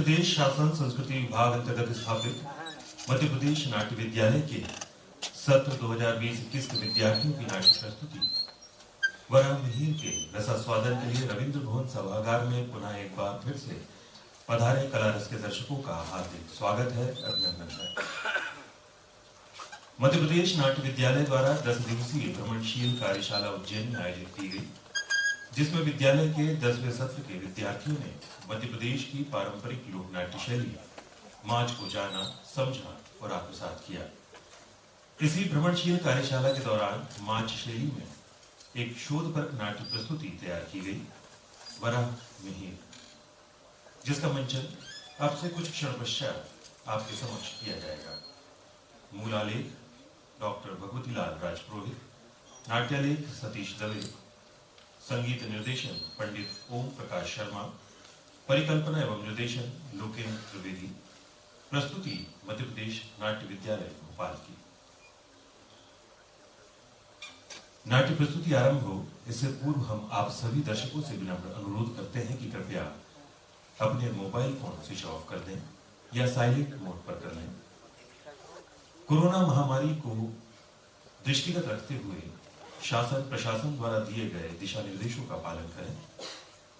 प्रदेश शासन संस्कृति विभाग अंतर्गत स्थापित मध्य प्रदेश नाट्य विद्यालय के सत्र 2020-21 के विद्यार्थियों की नाट्य प्रस्तुति वराह मिहिर के रसास्वादन के लिए रविंद्र भवन सभागार में पुनः एक बार फिर से पधारे कला रस के दर्शकों का हार्दिक स्वागत है, अभिनंदन है। मध्य प्रदेश नाट्य विद्यालय द्वारा 10 दिवसीय भ्रमणशील कार्यशाला उज्जैन में आयोजित की गई, जिसमें विद्यालय के 10वें सत्र के विद्यार्थियों ने मध्य प्रदेश की पारंपरिक लोक नाट्य शैली माच को जाना, समझा और आत्मसात किया। इसी भ्रमणशील कार्यशाला के दौरान माच शैली में एक शोधपरक नाट्य प्रस्तुति तैयार की गई, वराह मिहिर, जिसका मंचन आपसे कुछ क्षण पश्चात आपके समक्ष किया जाएगा। मूलालेख डॉक्टर भगवती लाल राजपुरोहित, नाट्यालेख सतीश दवे, संगीत निर्देशन पंडित ओम प्रकाश शर्मा, परिकल्पना एवं निर्देशन लोकेन्द्र त्रिवेदी। प्रस्तुति मध्य प्रदेश नाट्य विद्यालय भोपाल की। नाट्य प्रस्तुति आरंभ हो इससे पूर्व हम आप सभी दर्शकों से विनम्र अनुरोध करते हैं कि कृपया अपने मोबाइल फोन स्विच ऑफ कर दें या साइलेंट मोड पर कर लें। कोरोना महामारी को दृष्टिगत रखते हुए शासन प्रशासन द्वारा दिए गए दिशा निर्देशों का पालन करें,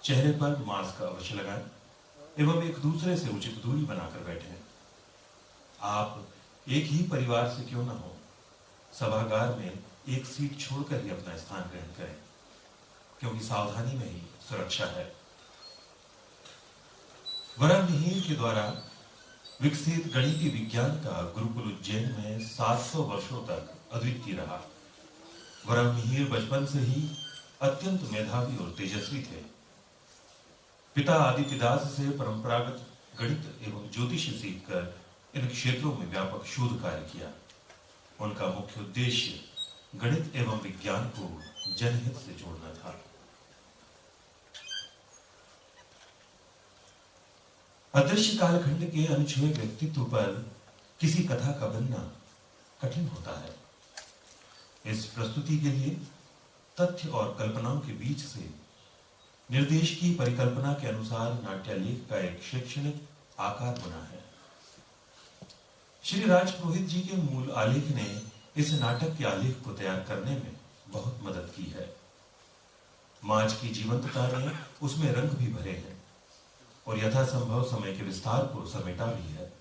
चेहरे पर मास्क अवश्य लगाएं एवं एक दूसरे से उचित दूरी बनाकर बैठें। आप एक ही परिवार से क्यों न हो, सभागार में एक सीट छोड़कर ही अपना स्थान ग्रहण करें, क्योंकि सावधानी में ही सुरक्षा है। वराह मिहिर के द्वारा विकसित गणितीय विज्ञान का गुरुकुल उज्जैन में 700 वर्षों तक अद्वितीय रहा। वराह मिहिर बचपन से ही अत्यंत मेधावी और तेजस्वी थे। पिता आदित्यदास से परंपरागत गणित एवं ज्योतिष सीखकर इन क्षेत्रों में व्यापक शोध कार्य किया। उनका मुख्य उद्देश्य गणित एवं विज्ञान को जनहित से जोड़ना था। अदृश्य कालखंड के अनछुए व्यक्तित्व पर किसी कथा का बनना कठिन होता है। इस प्रस्तुति के लिए तथ्य और कल्पनाओं के बीच से निर्देश की परिकल्पना के अनुसार नाट्यालेख का एक शैक्षणिक आकार बना है। श्री राजपुरोहित जी के मूल आलेख ने इस नाटक के आलेख को तैयार करने में बहुत मदद की है। माच की जीवंतता ने उसमें रंग भी भरे हैं और यथासंभव समय के विस्तार को समेटा भी है।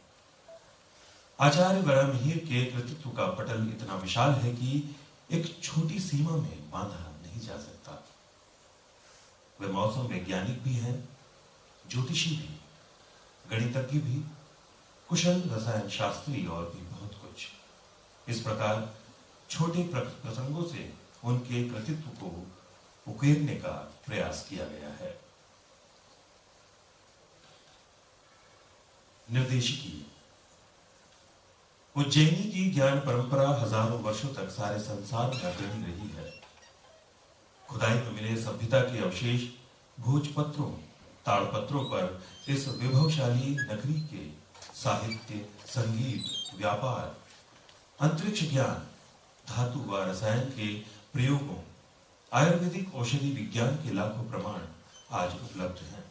आचार्य वराह मिहिर के कृतित्व का पटल इतना विशाल है कि एक छोटी सीमा में बांधा नहीं जा सकता। वे मौसम वैज्ञानिक भी हैं, ज्योतिषी भी, गणितज्ञ भी, कुशल रसायन शास्त्री और भी बहुत कुछ। इस प्रकार छोटे प्रसंगों से उनके कृतित्व को उकेरने का प्रयास किया गया है। निर्देशिकी उज्जैनी की ज्ञान परंपरा हजारों वर्षों तक सारे संसार में अग्रणी रही है। खुदाई में मिले सभ्यता के अवशेष भोजपत्रों, ताड़पत्रों पर इस विभवशाली नगरी के साहित्य, संगीत, व्यापार, अंतरिक्ष ज्ञान, धातु व रसायन के प्रयोगों, आयुर्वेदिक औषधि विज्ञान के लाखों प्रमाण आज उपलब्ध हैं,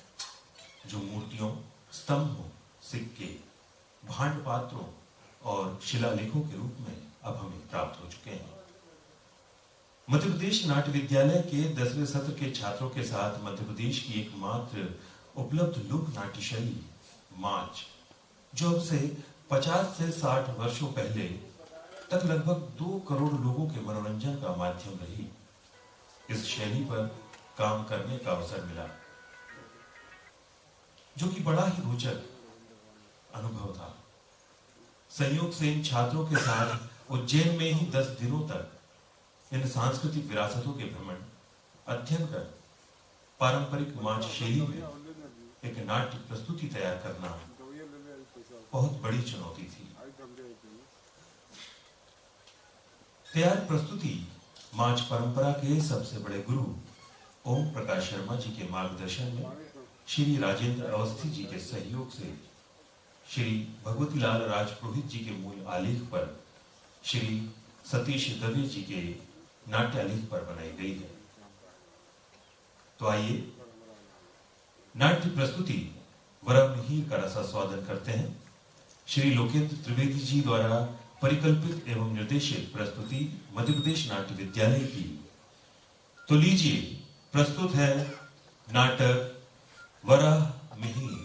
जो मूर्तियों, स्तंभों, सिक्के, भांड पात्रों और शिलालेखों के रूप में अब हमें प्राप्त हो चुके हैं। मध्य प्रदेश नाट्य विद्यालय के 10वें सत्र के छात्रों के साथ मध्य प्रदेश की एकमात्र उपलब्ध लोक नाट्य शैली माच, जो अब से 50 से 60 वर्षों पहले तक लगभग 2 करोड़ लोगों के मनोरंजन का माध्यम रही, इस शैली पर काम करने का अवसर मिला, जो कि बड़ा ही रोचक अनुभव था। संयोग से इन छात्रों के साथ उज्जैन में ही 10 दिनों तक इन सांस्कृतिक विरासतों के भ्रमण, अध्ययन कर पारंपरिक माच शैली में एक नाट्य प्रस्तुति तैयार करना बहुत बड़ी चुनौती थी। तैयार प्रस्तुति माच परंपरा के सबसे बड़े गुरु ओम प्रकाश शर्मा जी के मार्गदर्शन में श्री राजेंद्र अवस्थी जी के सहयोग से श्री भगवती लाल राजपुरोहित जी के मूल आलेख पर श्री सतीश दवे जी के नाट्यालेख पर बनाई गई है। तो आइए नाट्य प्रस्तुति वरम मिहिर का रसास्वादन करते हैं श्री लोकेंद्र त्रिवेदी जी द्वारा परिकल्पित एवं निर्देशित प्रस्तुति मध्य प्रदेश नाट्य विद्यालय की। तो लीजिए, प्रस्तुत है नाटक वराह मिहिर।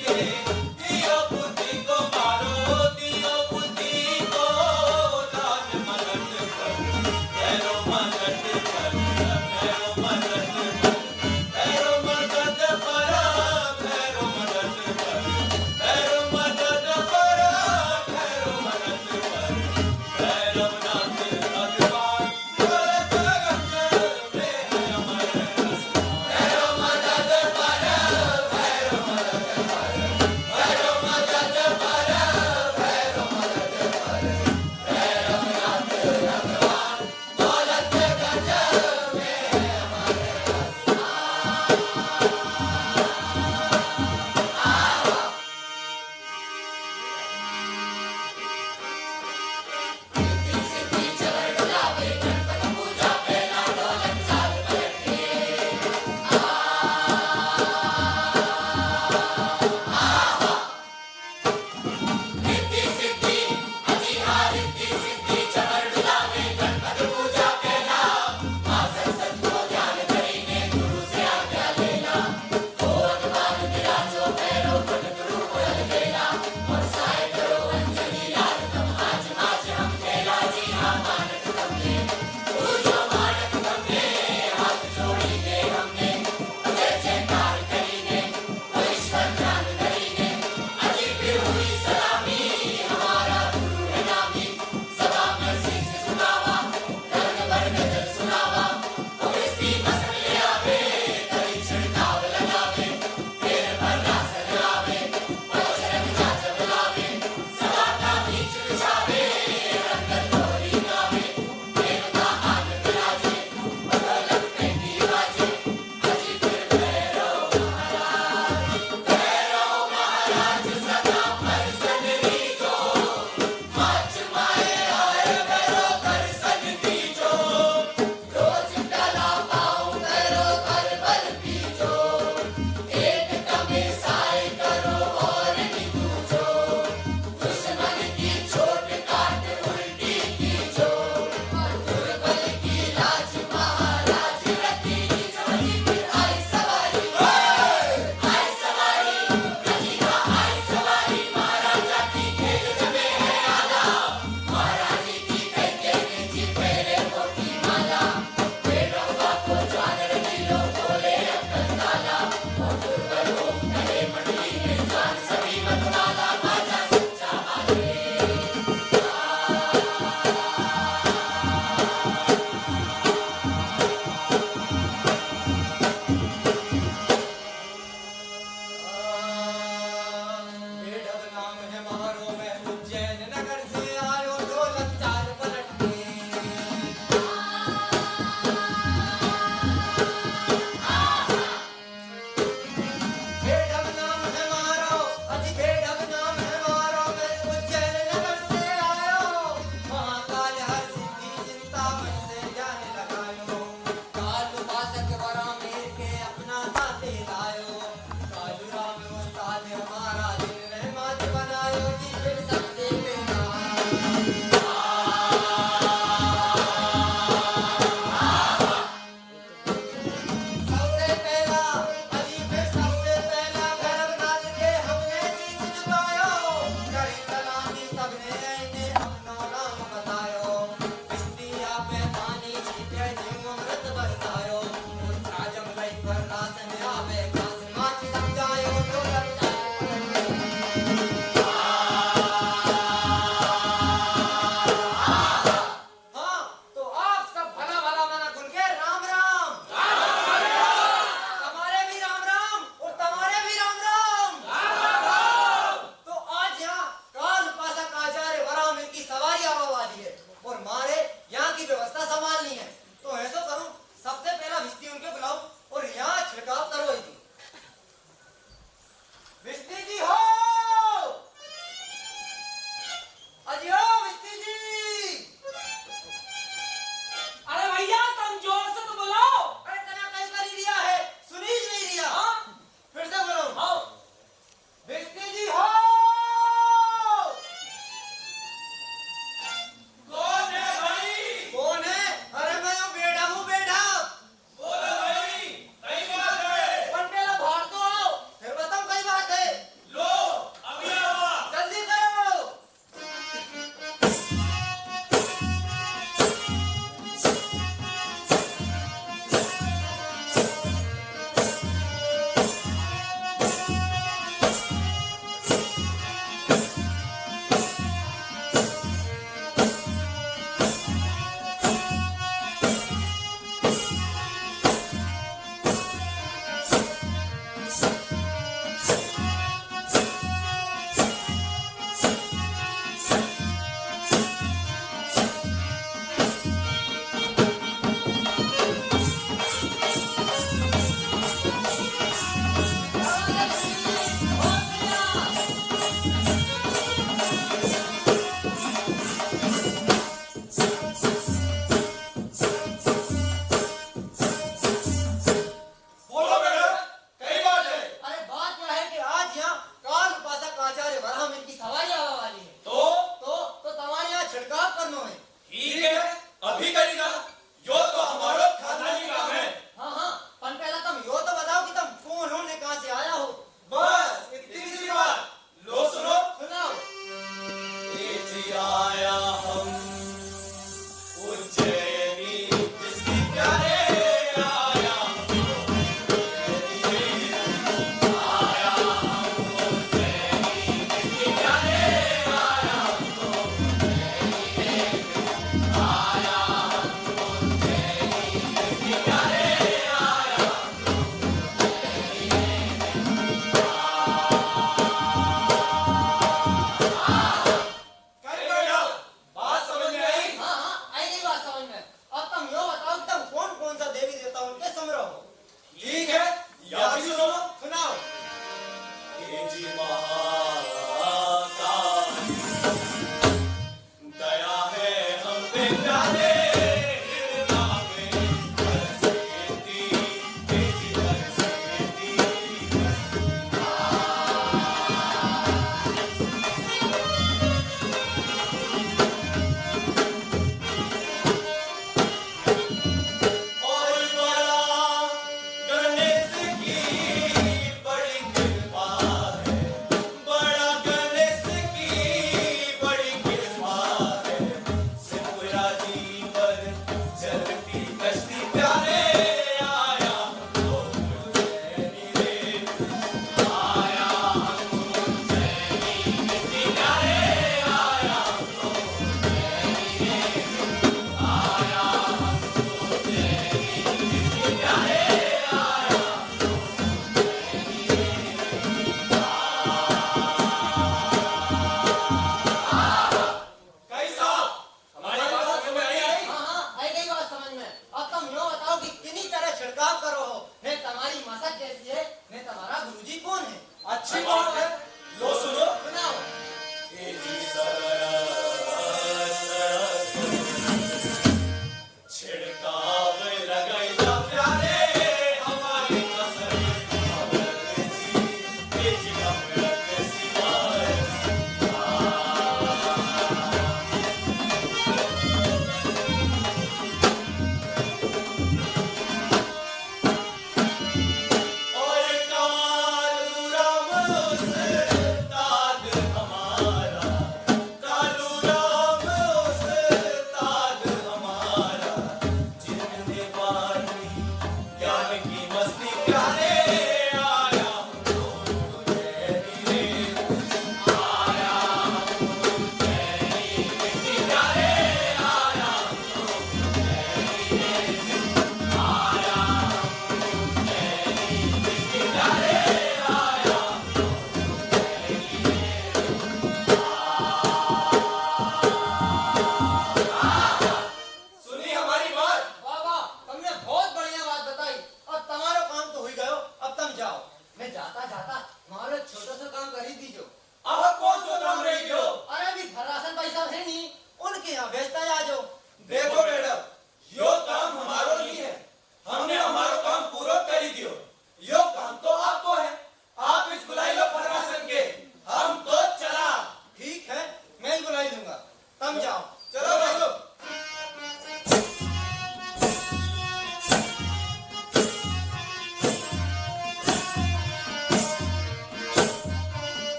के दियो बुद्धि को मारो, दियो बुद्धि को दान मदद कर, भैरो मदद कर, भैरो मदद कर, भैरो मदद करो, भैरो मदद कर, भैरो मदद करो, भैरो मदद कर, भैरवनाथ भगवान जगत में है अमर रस। भैरो मदद करो, भैरो मदद करो,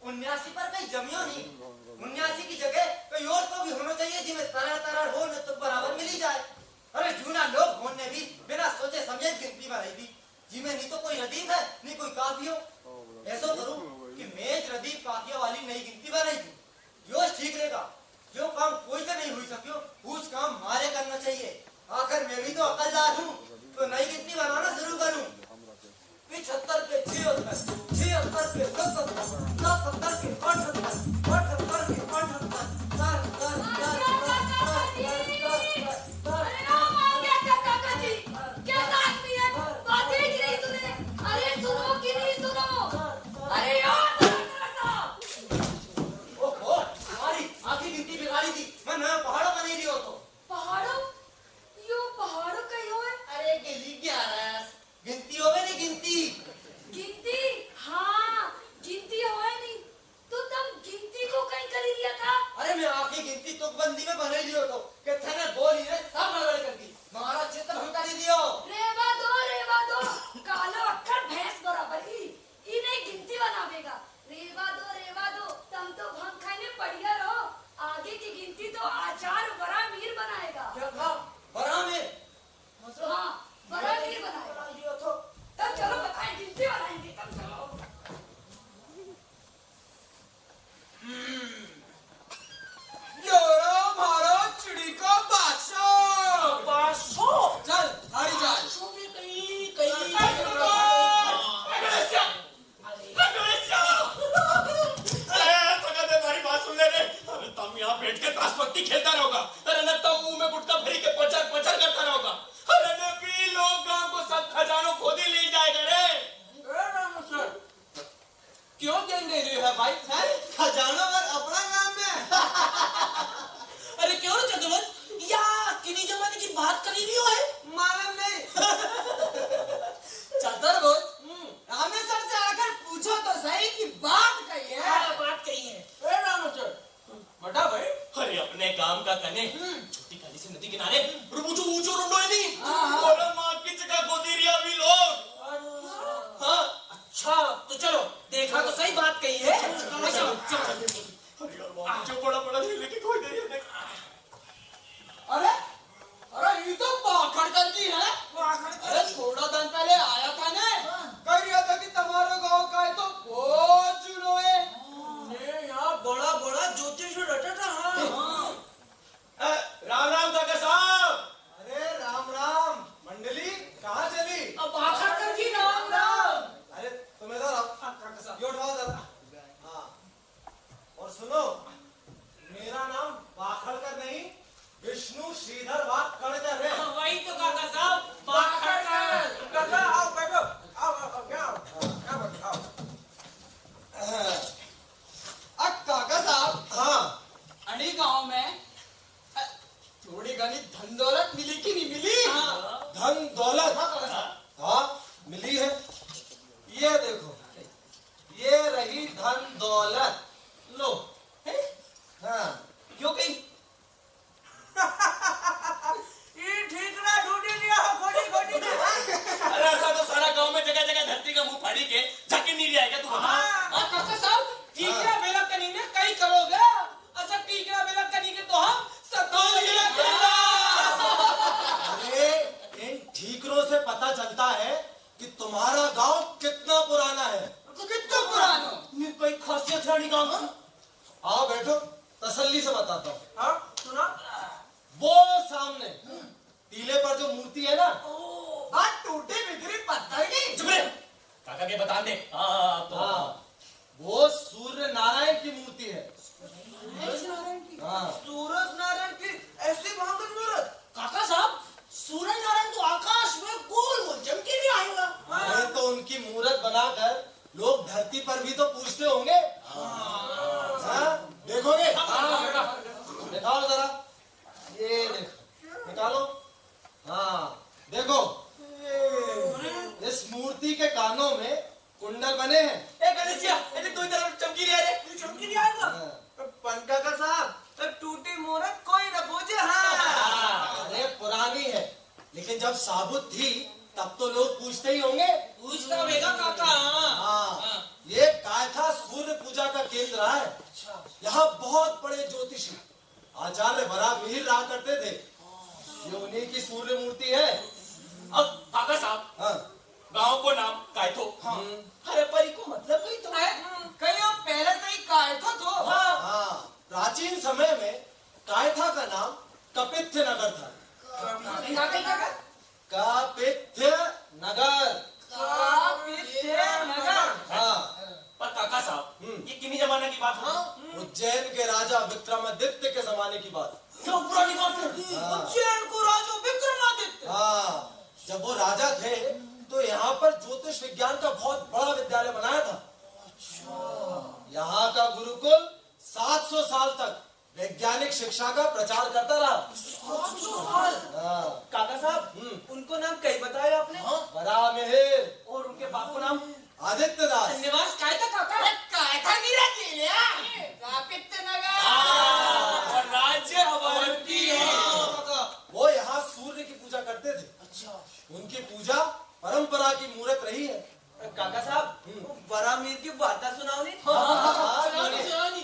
79 पर कहीं जमियो नहीं। 79 की जगह कोई और को भी होना चाहिए जिसमें तरह तरह हो न तो बराबर मिली जाए। अरे जूना लोग होने भी बिना सोचे समझे गिनती में रहेगी जिसमें नहीं तो कोई रदीफ है नहीं कोई काफियो। ऐसा करूं कि मेज रदीफ काफिया वाली नई गिनती में रहेगी यो ठीक रहेगा। जो काम कोई से नहीं हुई सकियो उस काम मारे करना चाहिए। आखिर मैं भी तो अकलदार हूँ तो नई गिनती बनाना शुरू करूँ। 75 पे 76, 76 पे 77, 77 पे 78, 78 पे 78, ओहो, हमारी आखिरी गिनती बिगाड़ी थी। मैं नया पहाड़ों का नहीं लियो तो। अरे गिली 11 गिनती होवे नहीं गिनती। अरे मैं आखिरी गिनती तुकबंदी में बने लियो तो कि थने बोली ने सब गड़बड़ कर दी। महाराज चित्र हम कर दियो। क्या कहा? बड़ा में बना लियो तो। योरा मारो चिड़ी का बादशाह। चल हारी जा। बैठ के ताशपत्ती खेलता रहोगा। अरे न तो मुंह में गुटका भरी के पचर पचर करता रहोगा। अरे न भी लोग गांव को सब खजानो खोद ही ले जाएगा रे। क्यों गैंग दे रही है भाई? खजाना पर अपना काम में। अरे क्यों रे चतुर? या किन्हीं जमाने की बात करी रही हो है? मालूम नहीं। चतर बोल। रामेश्वर से आकर पूछो तो सही की बात कही है। बात कही है। ए रामेश्वर बता भाई। अरे अपने काम का कने छोटी काली सी नदी किनारे ऊंचो ऊंचो रोडो है नहीं। और मां की जगह गोदी रिया भी लोग। हाँ अच्छा तो चलो देखा तो सही बात कही है। चलो अरे यार वहां जो बड़ा बड़ा लेके कोई नहीं है। अरे ये तो पाखड़ करती है। अरे थोड़ा दिन पहले आया था ना कह रहा था कि तुम्हारे गांव का है तो बहुत चुनो है। यहाँ बड़ा बड़ा ज्योतिष रटा था। राम राम काका साहब। अरे राम राम मंडली कहाँ चली? अब आखिर कर जी राम राम। अरे तुम्हें तो काका साहब ये उठाओ जरा। हाँ और सुनो मेरा नाम बाखड़कर नहीं विष्णु श्रीधर वाकड़कर है। वही तो काका साहब बाखड़कर। काका आओ बैठो। आओ क्या आओ। काका साहब। हाँ अड़ी गांव में थोड़ी घनी धन दौलत मिली कि नहीं मिली? धन दौलत हाँ मिली है। ये देखो ये रही धन दौलत लो। हाँ क्यों कहीं? ये ठीक ना ढूंढ लिया खोटी खोटी। अरे ऐसा तो सारा गांव में जगह जगह धरती का मुंह फाड़ी के जाके नहीं लिया क्या तू? हाँ काका साहब टीकरा बेला कनी ने कई करोगे। अच्छा टीकरा बेला कनी के तो हम अरे इन ठीकरों से पता चलता है कि तुम्हारा गांव कितना पुराना है। कितना पुराना? कोई खासियत है गांव में? आओ बैठो तसल्ली से बताता हूँ। हाँ सुना। वो सामने टीले पर जो मूर्ति है ना बात टूटी बिगड़ी पत्थर की। चुप रहे काका के बता दे। हाँ वो सूर्य नारायण की मूर्ति है। हाँ सूरज नारायण की ऐसी भयंकर मूर्त? काका साहब सूरज नारायण तो आकाश में गोल गोल चमकी भी आएगा। अरे तो उनकी मूर्त बनाकर लोग धरती पर भी तो पूछते होंगे। हाँ देखोगे? दिखाओ जरा। ये देखो निकालो। हाँ देखो इस मूर्ति के कानों में कुंडल बने हैं। ए गणेशिया ये तो तरफ चमकी रही है। चमकी नहीं आएगा। पंका का साहब तो टूटी मूर्त कोई न पूछे। हाँ अरे पुरानी है लेकिन जब साबुत थी तब तो लोग पूछते ही होंगे। पूछता होगा काका। हाँ, ये कायथा सूर्य पूजा का केंद्र रहा है। यहाँ बहुत बड़े ज्योतिषी आचार्य वराहमिहिर रहा करते थे। ये उन्हीं की सूर्य मूर्ति है। अब काका साहब, हाँ, गांव को नाम कायथो। अरे परी को मतलब कोई तो है। कहीं आप पहले से ही कायथा तो। हाँ, प्राचीन समय में कायथा का नाम कपित्थ नगर था। कपित्थ नगर। हाँ, पर काका साहब, ये किन्हीं जमाने की बात है? उज्जैन के राजा विक्रमादित्य के जमाने की बात। क्यों पुरानी बात है? उज्जैन को राजा विक्रमादित्य। हाँ, जब वो राजा थे तो यहाँ पर ज्योतिष विज्ञान का बहुत बड़ा विद्यालय बनाया था। यहाँ का गुरुकुल 700 साल तक वैज्ञानिक शिक्षा का प्रचार करता रहा। हाँ, काका साहब, उनको नाम कई बताया आपने? वराहमिहिर और उनके बाप को नाम? आदित्य दास। निवास कायथा काका। कायथा गिरा के लिया। कपित्थ नगर। और राज्य अवंती है। वो यहाँ सूर्य की पूजा करते थे। अच्छा। उनकी पूजा परंपरा की मूर्त रही है। काका साहब, वराहमिहिर की वार्ता सुनाओ नहीं? हाँ, सुनाओ।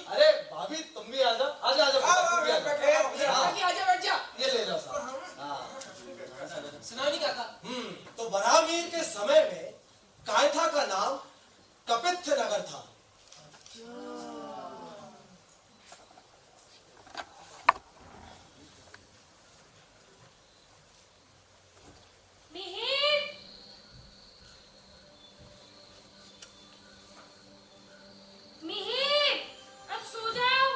अरे भाभी तुम भी आजा, आजा आजा तुम भी आजा। हाँ, आजा बैठ जा। ये ले जाओ साहब। हाँ, सुनाओ नहीं काका। तो वराहमिहिर के समय में कायथा का नाम कपित्थ नगर था। मिहिर, मिहिर, अब सो जाओ।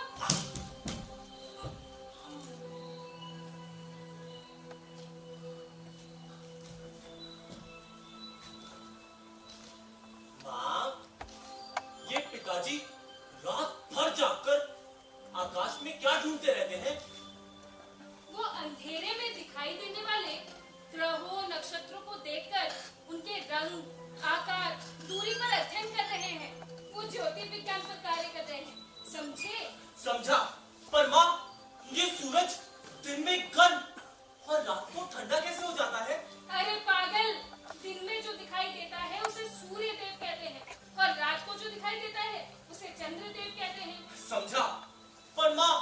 माँ, ये पिताजी रात भर जागकर आकाश में क्या ढूंढते रहते हैं? वो अंधेरे में दिखाई देने वाले ग्रहों नक्षत्रों को देखकर उनके रंग, आकार, दूरी पर अध्ययन कर रहे हैं। वो ज्योति विज्ञान पर कार्य कर रहे हैं, समझे? समझा। पर माँ, ये सूरज दिन में गर्म और रात को ठंडा कैसे हो जाता है? अरे पागल, दिन में जो दिखाई देता है उसे सूर्य देव कहते हैं और रात को जो दिखाई देता है उसे चंद्र देव कहते हैं। समझा। पर माँ,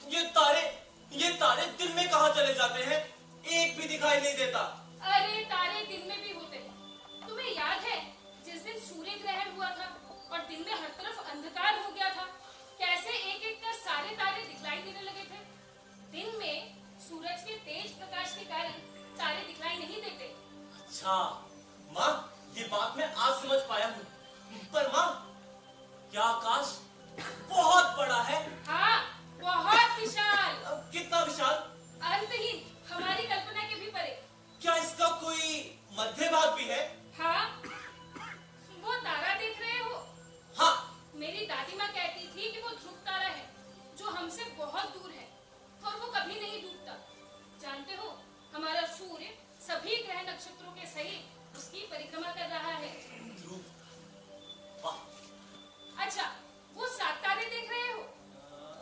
ये तारे दिन में कहाँ चले जाते हैं? एक भी दिखाई नहीं देता। अरे तारे दिन में भी होते हैं। तुम्हें याद है जिस दिन सूर्य ग्रहण हुआ था और दिन में हर तरफ अंधकार हो गया था, कैसे एक एक कर सारे तारे दिखलाई देने लगे थे? दिन में सूरज के तेज प्रकाश के कारण तारे दिखलाई नहीं देते। अच्छा माँ, ये बात मैं आज समझ पाया हूँ। पर माँ, क्या आकाश बहुत बड़ा है? हाँ, बहुत विशाल। कितना विशाल? अंतहीन, हमारी कल्पना के भी परे। क्या इसका कोई मध्य भाग भी है? हाँ, वो तारा देख रहे हो? हाँ। मेरी दादी माँ कहती थी कि वो ध्रुव तारा है जो हमसे बहुत दूर है और वो कभी नहीं डूबता। जानते हो, हमारा सूर्य सभी ग्रह नक्षत्रों के सहित उसकी परिक्रमा कर रहा है। ध्रुव, वाह। अच्छा, वो 7 तारे देख रहे हो?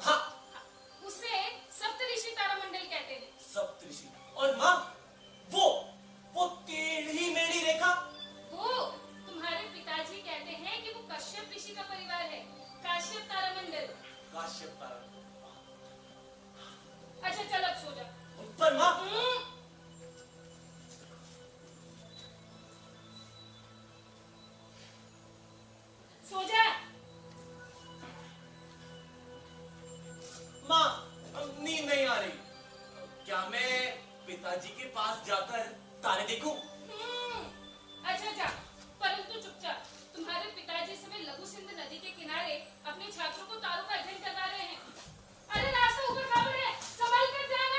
हाँ। उसे सप्तऋषि तारामंडल कहते हैं। सप्तऋषि। और माँ, वो टेढ़ी मेढ़ी रेखा? वो तुम्हारे पिताजी कहते हैं कि वो कश्यप ऋषि का परिवार है, काश्यप तारामंडल। काश्यप तारा। अच्छा चल अब सो जा। पर माँ, सो जा। माँ, नींद नहीं आ रही। क्या मैं पिताजी के पास जाकर तारे देखूं? अच्छा जा, परंतु चुपचाप। तुम्हारे पिताजी इस समय लघु सिंध नदी के किनारे अपने छात्रों को तारों का अध्ययन करवा रहे हैं। अरे रास्ता ऊपर खाबड़ है, संभल कर जाना।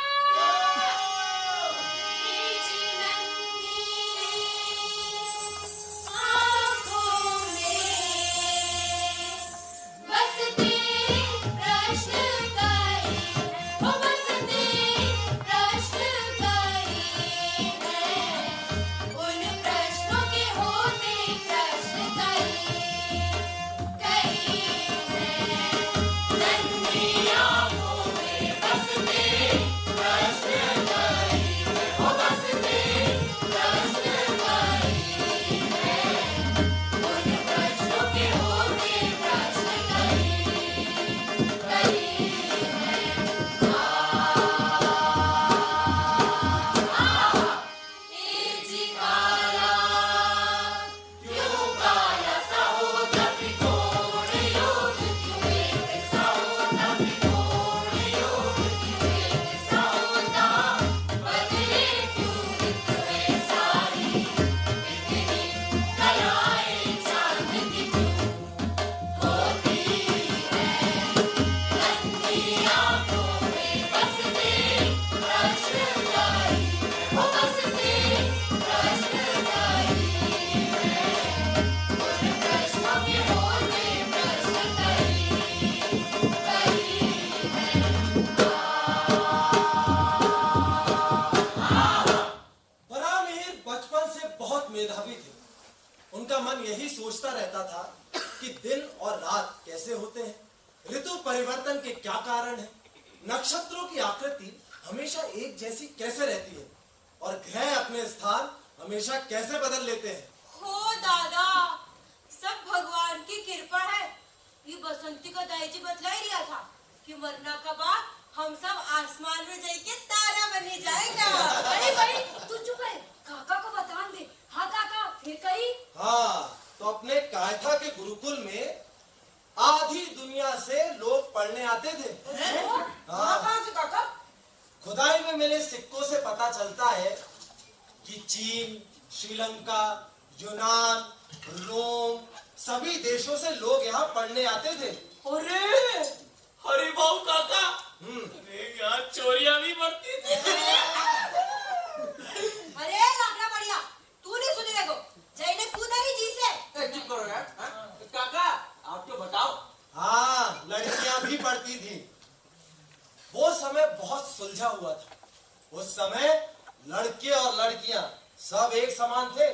प्रश्न करे है उनका मन यही सोचता रहता था कि दिन और रात कैसे होते हैं, ऋतु परिवर्तन के क्या कारण है, नक्षत्रों की आकृति हमेशा एक जैसी कैसे रहती है और ग्रह अपने स्थान हमेशा कैसे बदल लेते हैं। हो दादा, सब भगवान की कृपा है। ये बसंती का दाई जी बतला ही रहा था कि मरना का बाद हम सब आसमान में जाके तारा बने जाएगा। अरे भाई तू चुप है, काका को बता दे। हाँ काका, फिर कही। हाँ, तो अपने कायथा के गुरुकुल में आधी दुनिया से लोग पढ़ने आते थे। कहाँ से काका? खुदाई में मिले सिक्कों से पता चलता है कि चीन, श्रीलंका, यूनान, रोम सभी देशों से लोग यहाँ पढ़ने आते थे। अरे बाबू काका, अरे यहाँ चोरियां भी बढ़ती थी। अरे लाकड़ा बढ़िया, तू नहीं सुनी देखो, जैने कूदा ही जी से। चुप करो यार। काका आप तो बताओ। हाँ, लड़कियां भी पढ़ती थी। वो समय बहुत सुलझा हुआ था। उस समय लड़के और लड़कियां सब एक समान थे।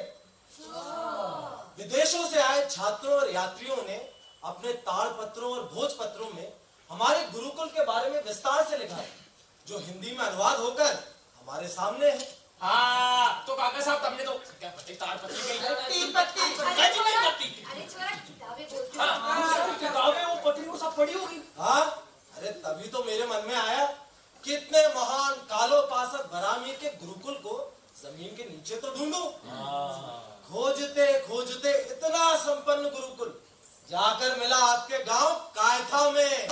विदेशों से आए छात्रों और यात्रियों ने अपने ताड़पत्रों और भोजपत्रों में हमारे गुरुकुल के बारे में विस्तार से लिखा है, जो हिंदी में अनुवाद होकर हमारे सामने है। हाँ, तो काका साहब तुमने तो क्या पत्ती ताड़पत्री कही? तीन पत्ती। अरे छोरा, पत्ती। अरे छोरा, किताबें बोलते हाँ, किताबें वो पत्नी को सब पढ़ी होगी। हाँ, अरे तभी तो मेरे मन में आया कि इतने महान कालोपासक बरामीर के गुरुकुल को जमीन के नीचे तो ढूंढूं। खोजते खोजते इतना संपन्न गुरुकुल जाकर मिला आपके गांव कायथा में।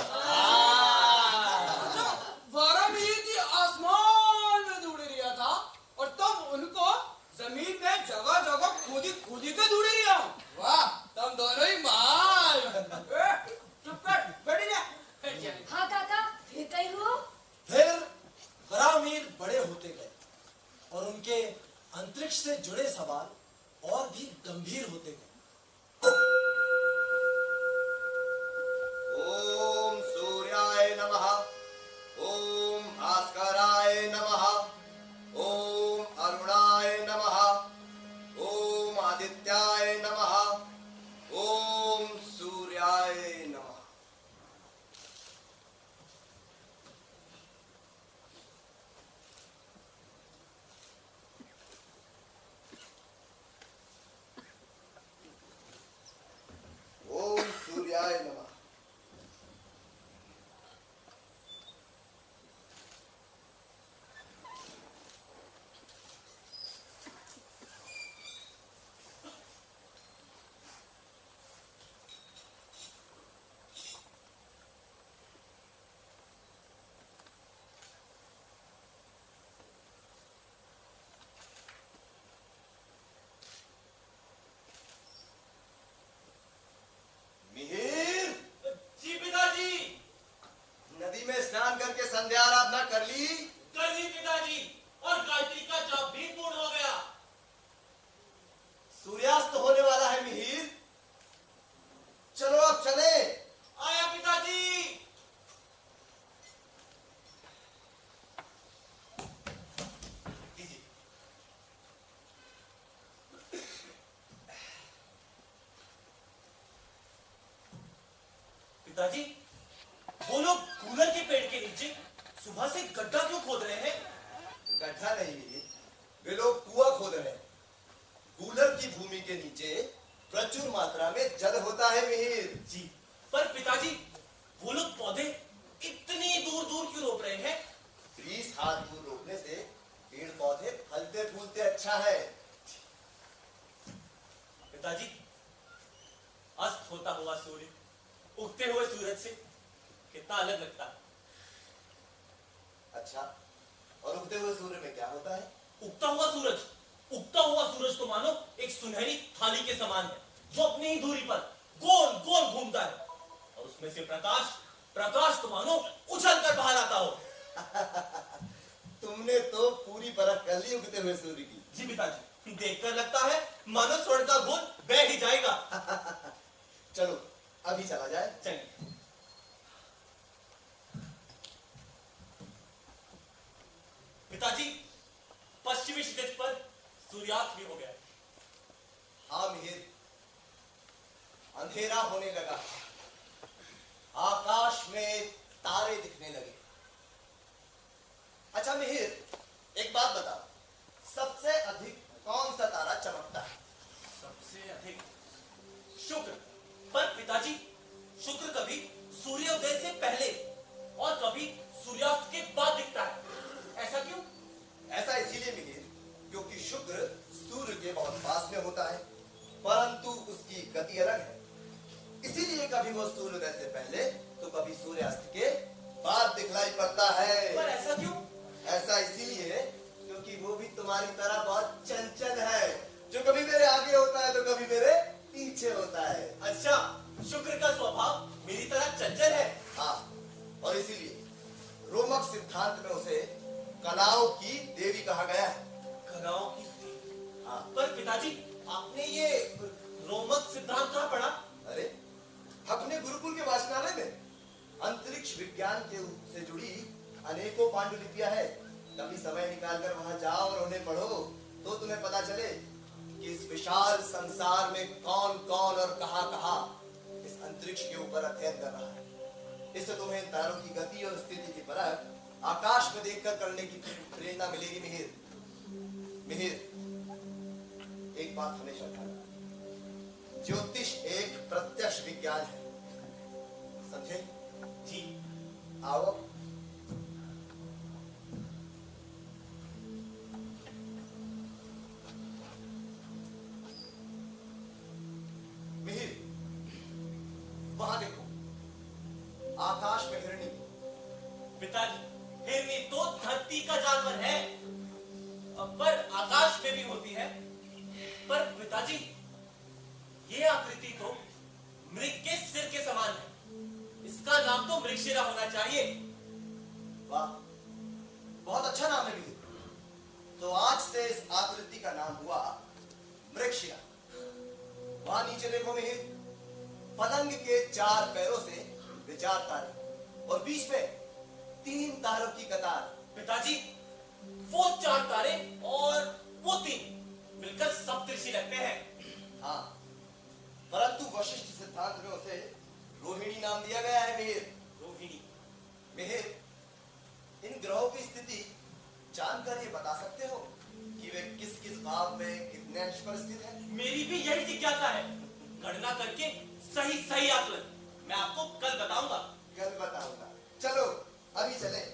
बारामीर जी आसमान में ढूंढ रहा था और तब उनको जमीन में जगह जगह खोदी खोदी के ढूंढ रहा। वाह, तुम दोनों ही महान। चुप कर, बैठ जा। हाँ काका, फिर कही हो। फिर बरामीर बड़े होते गए और उनके अंतरिक्ष से जुड़े सवाल और भी गंभीर होते गए। ओम सूर्याय नमः, ओम भास्कराय नमः, ओम अरुणाय नमः, ओम आदित्याय नमः, ओम सूर्याय नमः। ओम सूर्याय नमः। मिहिर, जी पिताजी। नदी में स्नान करके संध्या आराधना कर ली? कर ली पिताजी, और गायत्री का जप भी पूर्ण हो गया। सूर्यास्त होने वाला है मिहिर, चलो अब चले। आया पिताजी। दीजिए। पिताजी, वो लोग कूलर के पेड़ के नीचे सुबह से गड्ढा क्यों खोद रहे हैं? गड्ढा नहीं मिहिर, वे लोग कुआं खोद रहे हैं। कूलर की भूमि के नीचे प्रचुर मात्रा में जल होता है मिहिर। जी, पर पिताजी वो लोग पौधे इतनी दूर दूर क्यों रोप रहे हैं? 30 हाथ दूर रोपने से पेड़ पौधे फलते फूलते अच्छा है। पिताजी, अस्त होता हुआ सूर्य उगते हुए सूरज से कितना अलग लगता है। अच्छा, और उगते हुए सूर्य में क्या होता है? उगता हुआ सूरज तो मानो एक सुनहरी थाली के समान है, जो अपनी ही दूरी पर गोल गोल घूमता है, और उसमें से प्रकाश तो मानो उछल कर बाहर आता हो। तुमने तो पूरी परख कर ली उगते हुए सूर्य की। जी पिताजी, देखकर लगता है मानो स्वर्ण का गोल बह ही जाएगा। चलो अभी चला जाए। चलिए। पिताजी, पश्चिमी क्षितिज पर सूर्यास्त भी हो गया। हाँ मिहिर, अंधेरा होने लगा, आकाश में तारे दिखने लगे। अच्छा मिहिर, एक बात बता, सबसे अधिक कौन सा तारा चमकता है? सबसे अधिक शुक्र। पर पिताजी, शुक्र कभी सूर्योदय से पहले और कभी सूर्यास्त के बाद दिखता है, ऐसा क्यों? ऐसा इसीलिए मिहिर, क्योंकि शुक्र सूर्य के बहुत पास में होता है, परंतु उसकी गति अलग है। इसीलिए कभी वो सूर्योदय से पहले तो कभी सूर्यास्त के बाद दिखलाई पड़ता है। पर ऐसा क्यों? ऐसा इसीलिए क्योंकि वो भी तुम्हारी तरह बहुत चंचल है, जो कभी मेरे आगे होता है तो कभी मेरे पीछे होता है। अच्छा, शुक्र का स्वभाव मेरी तरह चंचल है। हाँ, और इसीलिए रोमक सिद्धांत में उसे कलाओं की देवी कहा गया है। कलाओं की देवी। हाँ। पर पिताजी, आपने ये रोमक सिद्धांत कहाँ पढ़ा? अरे, अपने गुरुकुल के वाचनालय में अंतरिक्ष विज्ञान के से जुड़ी अनेकों पांडुलिपियां है। कभी समय निकालकर वहां जाओ और उन्हें पढ़ो तो तुम्हें पता चले कि इस विशाल संसार में कौन कौन और कहां इस अंतरिक्ष के ऊपर अध्ययन कर रहा है। इससे तुम्हें तारों की गति और स्थिति की परख आकाश में देखकर करने की प्रेरणा मिलेगी। मिहिर, एक बात हमेशा ध्यान रखना, ज्योतिष एक प्रत्यक्ष विज्ञान है, समझे? जी। आओ। मिहिर, वहां देखो, आकाश में हिरणी। पिताजी, हिरनी तो धरती का जानवर है, पर आकाश में भी होती है। पर पिताजी, ये आकृति तो मृग के सिर के समान है। इसका नाम तो मृगशिरा होना चाहिए। वाह, बहुत अच्छा नाम है मिहिर। तो आज से इस आकृति का नाम हुआ मृगशिरा। वहां नीचे देखो मिहिर, पतंग के 4 पैरों से वे 4 तारे और बीच में 3 तारों की कतार। पिताजी, वो 4 तारे और वो 3 मिलकर सप्तऋषि लगते हैं। हाँ, परंतु वशिष्ठ सिद्धांत में उसे रोहिणी नाम दिया गया है। रोहिणी। मिहिर, इन ग्रहों की स्थिति जानकर ये बता सकते हो कि वे किस किस भाव में कितने अंश पर स्थित हैं? मेरी भी यही जिज्ञासा है। गणना करके सही आकलन मैं आपको कल बताऊंगा। कल बताऊंगा। चलो अभी चले।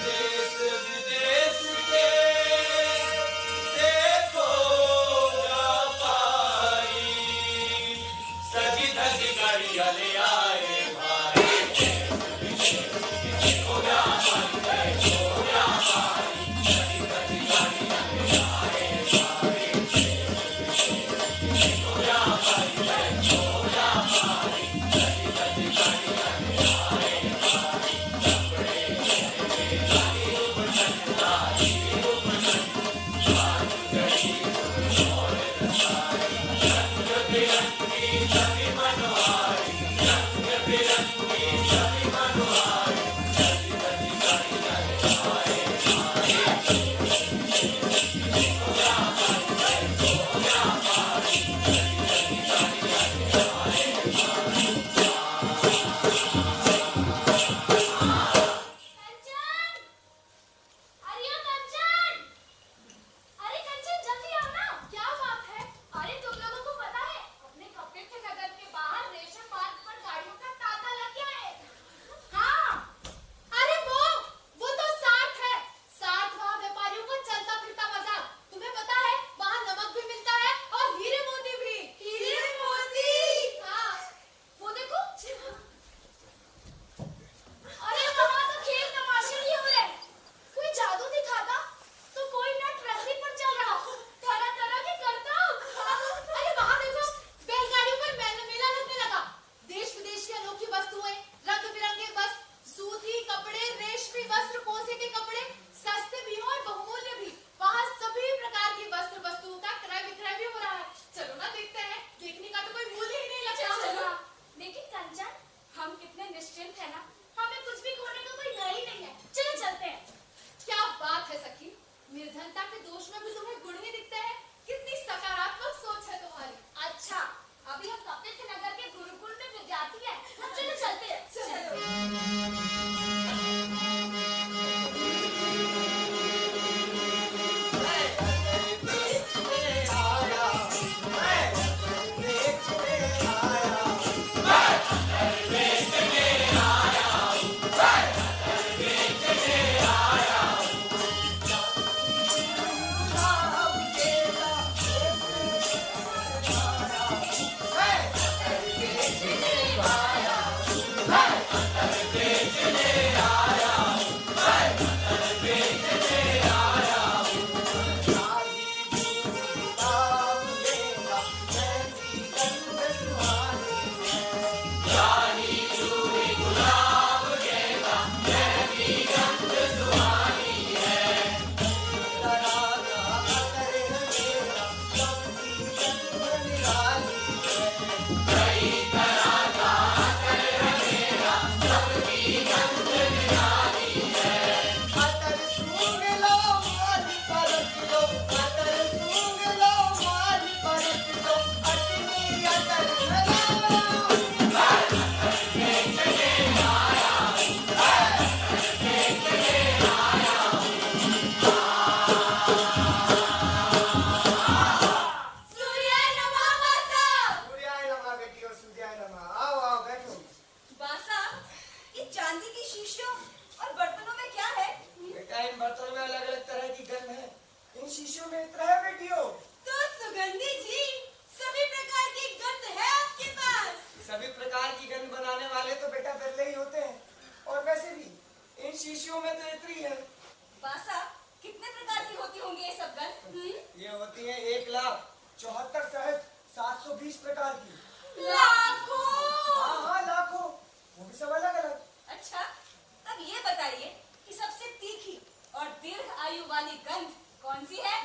देश विदेश के देखो व्यापारी, सजी धजी गाड़ियां ले आए भाई। देखो व्यापारी, देखो व्यापारी, सजी धजी गाड़ियां ले आए भाई। देखो व्यापारी, देखो व्यापारी, सजी धजी गाड़ियां ले आए। पियो। तो सुगंधी जी, सभी प्रकार की गंध है आपके पास। सभी प्रकार की गंध बनाने वाले तो बेटा बिरले ही होते हैं, और वैसे भी इन शीशियों में तो इतनी है। बासा, कितने प्रकार की होती होंगी ये सब गंध? ये होती है 1,74,720 प्रकार की। लाखों। हाँ हाँ, लाखों, वो भी सब अलग अलग। अच्छा, तब ये बताइए कि सबसे तीखी और दीर्घ आयु वाली गंध कौन सी है?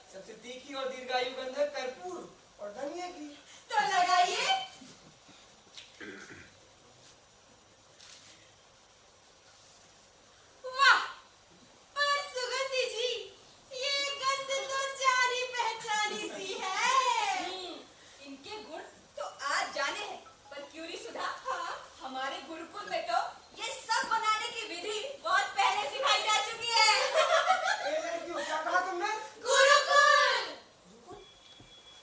सबसे तीखी और दीर्घायु गंध है कर्पूर और धनिया की। तो लगाइए। वाह, पर सुगंधी जी, ये गंध तो जानी पहचानी सी है। इनके गुण तो आज जाने हैं, पर क्यूरी सुधा, हाँ, हमारे गुरुकुल में तो ये सब बनाने की विधि बहुत पहले सिखाई जा चुकी है। ए लड़कियों, क्या कहा तुमने? गुरुकुल।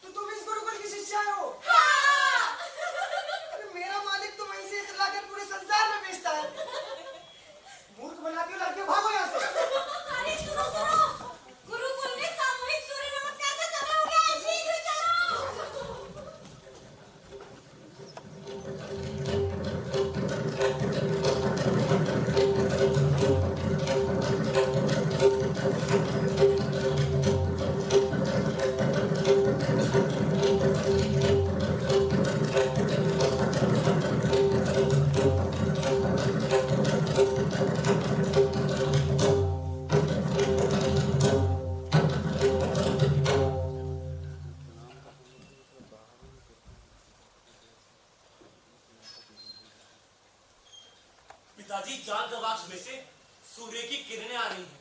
तो तुम इस गुरुकुल की शिष्या हो? हाँ। अरे मेरा मालिक तो वहीं से इतना लाकर पूरे संसार में बेचता है। मूर्ख बनाती हो लड़कियों, भागो यहाँ से। अरे सुनो सुनो, गुरुकुल में सामूहिक सूर्य नमस्कार का समय हो गया है, शीघ्र चलो। पिताजी, जाल गवाक्ष में से सूर्य की किरणें आ रही हैं।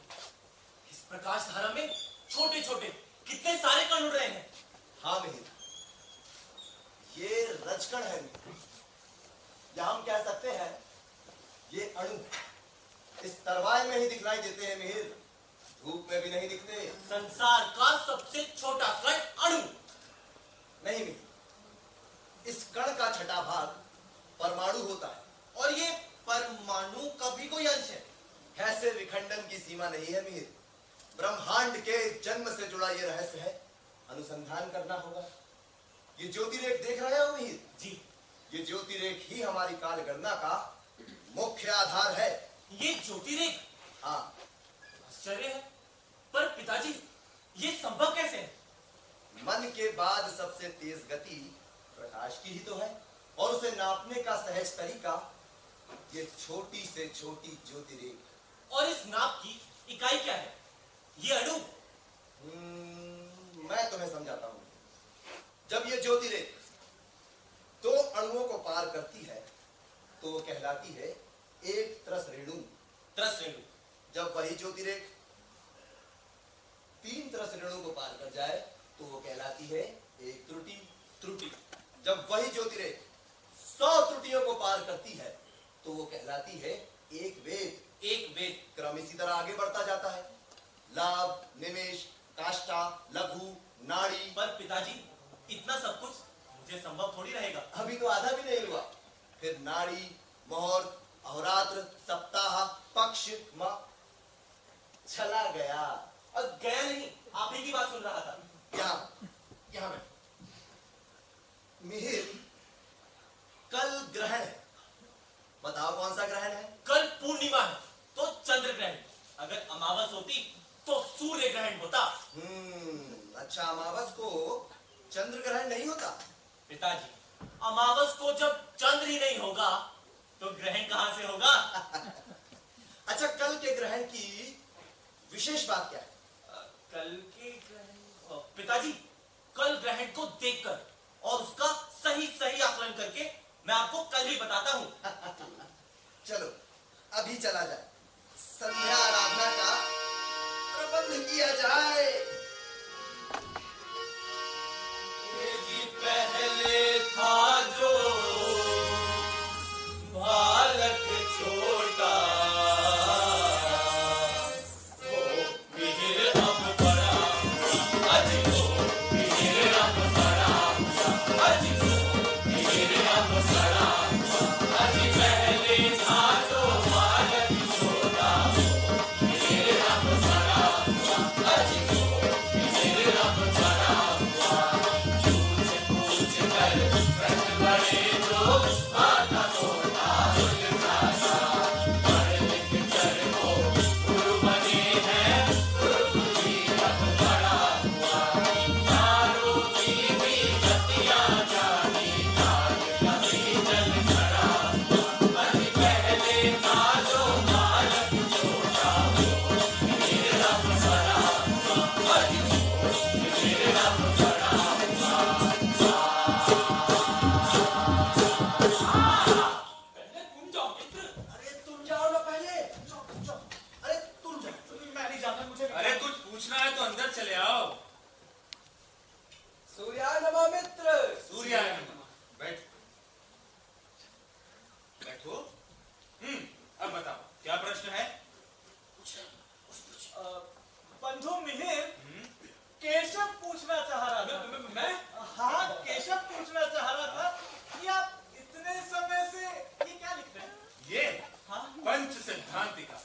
इस प्रकाश धारा में छोटे छोटे कितने सारे कण उड़ रहे हैं। हाँ मिहिर, ये रजकण है मिहिर। या हम कह सकते हैं ये अणु इस तरवाय में ही दिखलाई देते हैं मिहिर, धूप में भी नहीं दिखते। संसार का सबसे छोटा कण अणु। नहीं मिहिर, इस कण का छठा भाग परमाणु होता है। और ये परमाणु का भी कोई अंश है? ऐसे विखंडन की सीमा नहीं है मिहिर। ब्रह्मांड के जन्म से जुड़ा ये रहस्य है, अनुसंधान करना होगा। ये ज्योतिरेख देख रहे हो मिहिर? जी। ये ज्योतिरेख ही हमारी काल गणना का मुख्य आधार है। ये ज्योतिरेख? हाँ। आश्चर्य है, पर पिताजी ये संभव कैसे है? मन के बाद सबसे तेज गति प्रकाश की ही तो है, और उसे नापने का सहज तरीका ये छोटी से छोटी ज्योतिरेख। और इस नाप की इकाई क्या है? ये अणु? मैं तुम्हें समझाता हूं। जब ये ज्योतिरेख दो अणुओं को पार करती है तो वो कहलाती है एक त्रस रेणु। त्रस रेणु। जब वही ज्योतिरेख तीन त्रस रेणु को पार कर जाए तो वो कहलाती है एक त्रुटि। त्रुटि। जब वही ज्योतिरेख 100 त्रुटियों को पार करती है तो वो कहलाती है एक वेद। एक वेद। क्रम इसी तरह आगे बढ़ता जाता है। लाभ, निमेष, काष्ठा, लघु, नाड़ी। पर पिताजी इतना सब कुछ मुझे संभव थोड़ी रहेगा। अभी तो आधा भी नहीं हुआ। फिर नाड़ी, मुहूर्त, अहोरात्र, सप्ताह, पक्ष, माह। चला गया। और गया नहीं, आप ही की बात सुन रहा था। यहाँ मैं मिहिर, कल ग्रहण है। बताओ कौन सा ग्रहण है? कल पूर्णिमा है तो चंद्र ग्रहण। अगर अमावस होती तो सूर्य ग्रहण होता। अच्छा, अमावस को चंद्र ग्रहण नहीं होता? पिताजी, अमावस को जब चंद्र ही नहीं होगा तो ग्रहण कहां से होगा? अच्छा, कल के ग्रहण की विशेष बात क्या है? कल के ग्रहण, पिताजी कल ग्रहण को देखकर और उसका सही सही आकलन करके मैं आपको कल ही बताता हूं। चलो अभी चला जाए, संध्या आराधना का प्रबंध किया जाए। जी पहले था जो बालक छोटा, वो मिहिर अब बड़ा, आज वो मिहिर अब बड़ा, आज वो मिहिर अब बड़ा, आज पहले था जो बालक छोटा, वो मिहिर अब बड़ा, आज वो मैं हाँ केशव पूछना चाह रहा था कि आप इतने समय से ये क्या लिख रहे हैं? ये हाँ पंच सिद्धांतिका।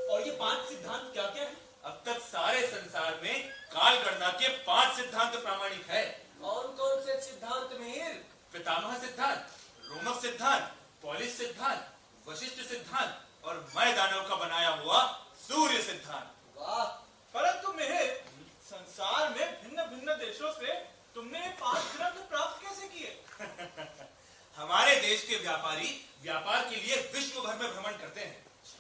और ये 5 सिद्धांत क्या क्या है? अब तक सारे संसार में काल गणना के 5 सिद्धांत प्रामाणिक है। कौन कौन से सिद्धांत मिहिर? पितामह सिद्धांत, रोमक सिद्धांत, पॉलिस सिद्धांत, वशिष्ठ सिद्धांत और मैं दानव का बनाया हुआ सूर्य सिद्धांत। वाह, परंतु मिहिर, संसार में भिन्न भिन्न देशों से तुमने ये 5 ग्रंथ प्राप्त कैसे किए? हमारे देश के व्यापारी व्यापार के लिए विश्व भर में भ्रमण करते हैं।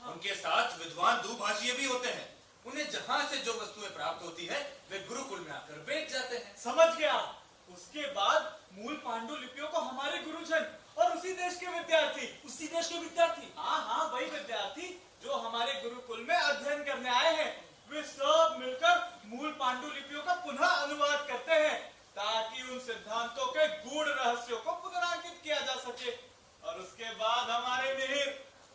उनके साथ विद्वान दुभाषीय भी होते हैं। उन्हें जहां से जो वस्तुएं प्राप्त होती है वे गुरुकुल में आकर बेच जाते हैं। समझ गया। उसके बाद मूल पांडुलिपियों को हमारे गुरुजन और उसी देश के विद्यार्थी हाँ वही विद्यार्थी जो हमारे गुरुकुल में अध्ययन करने आए हैं, वे सब मिलकर मूल पांडुलिपियों का पुनः अनुवाद करते हैं ताकि उन सिद्धांतों के गूढ़ रहस्यों को पुनरांकित किया जा सके। और उसके बाद हमारे मिहिर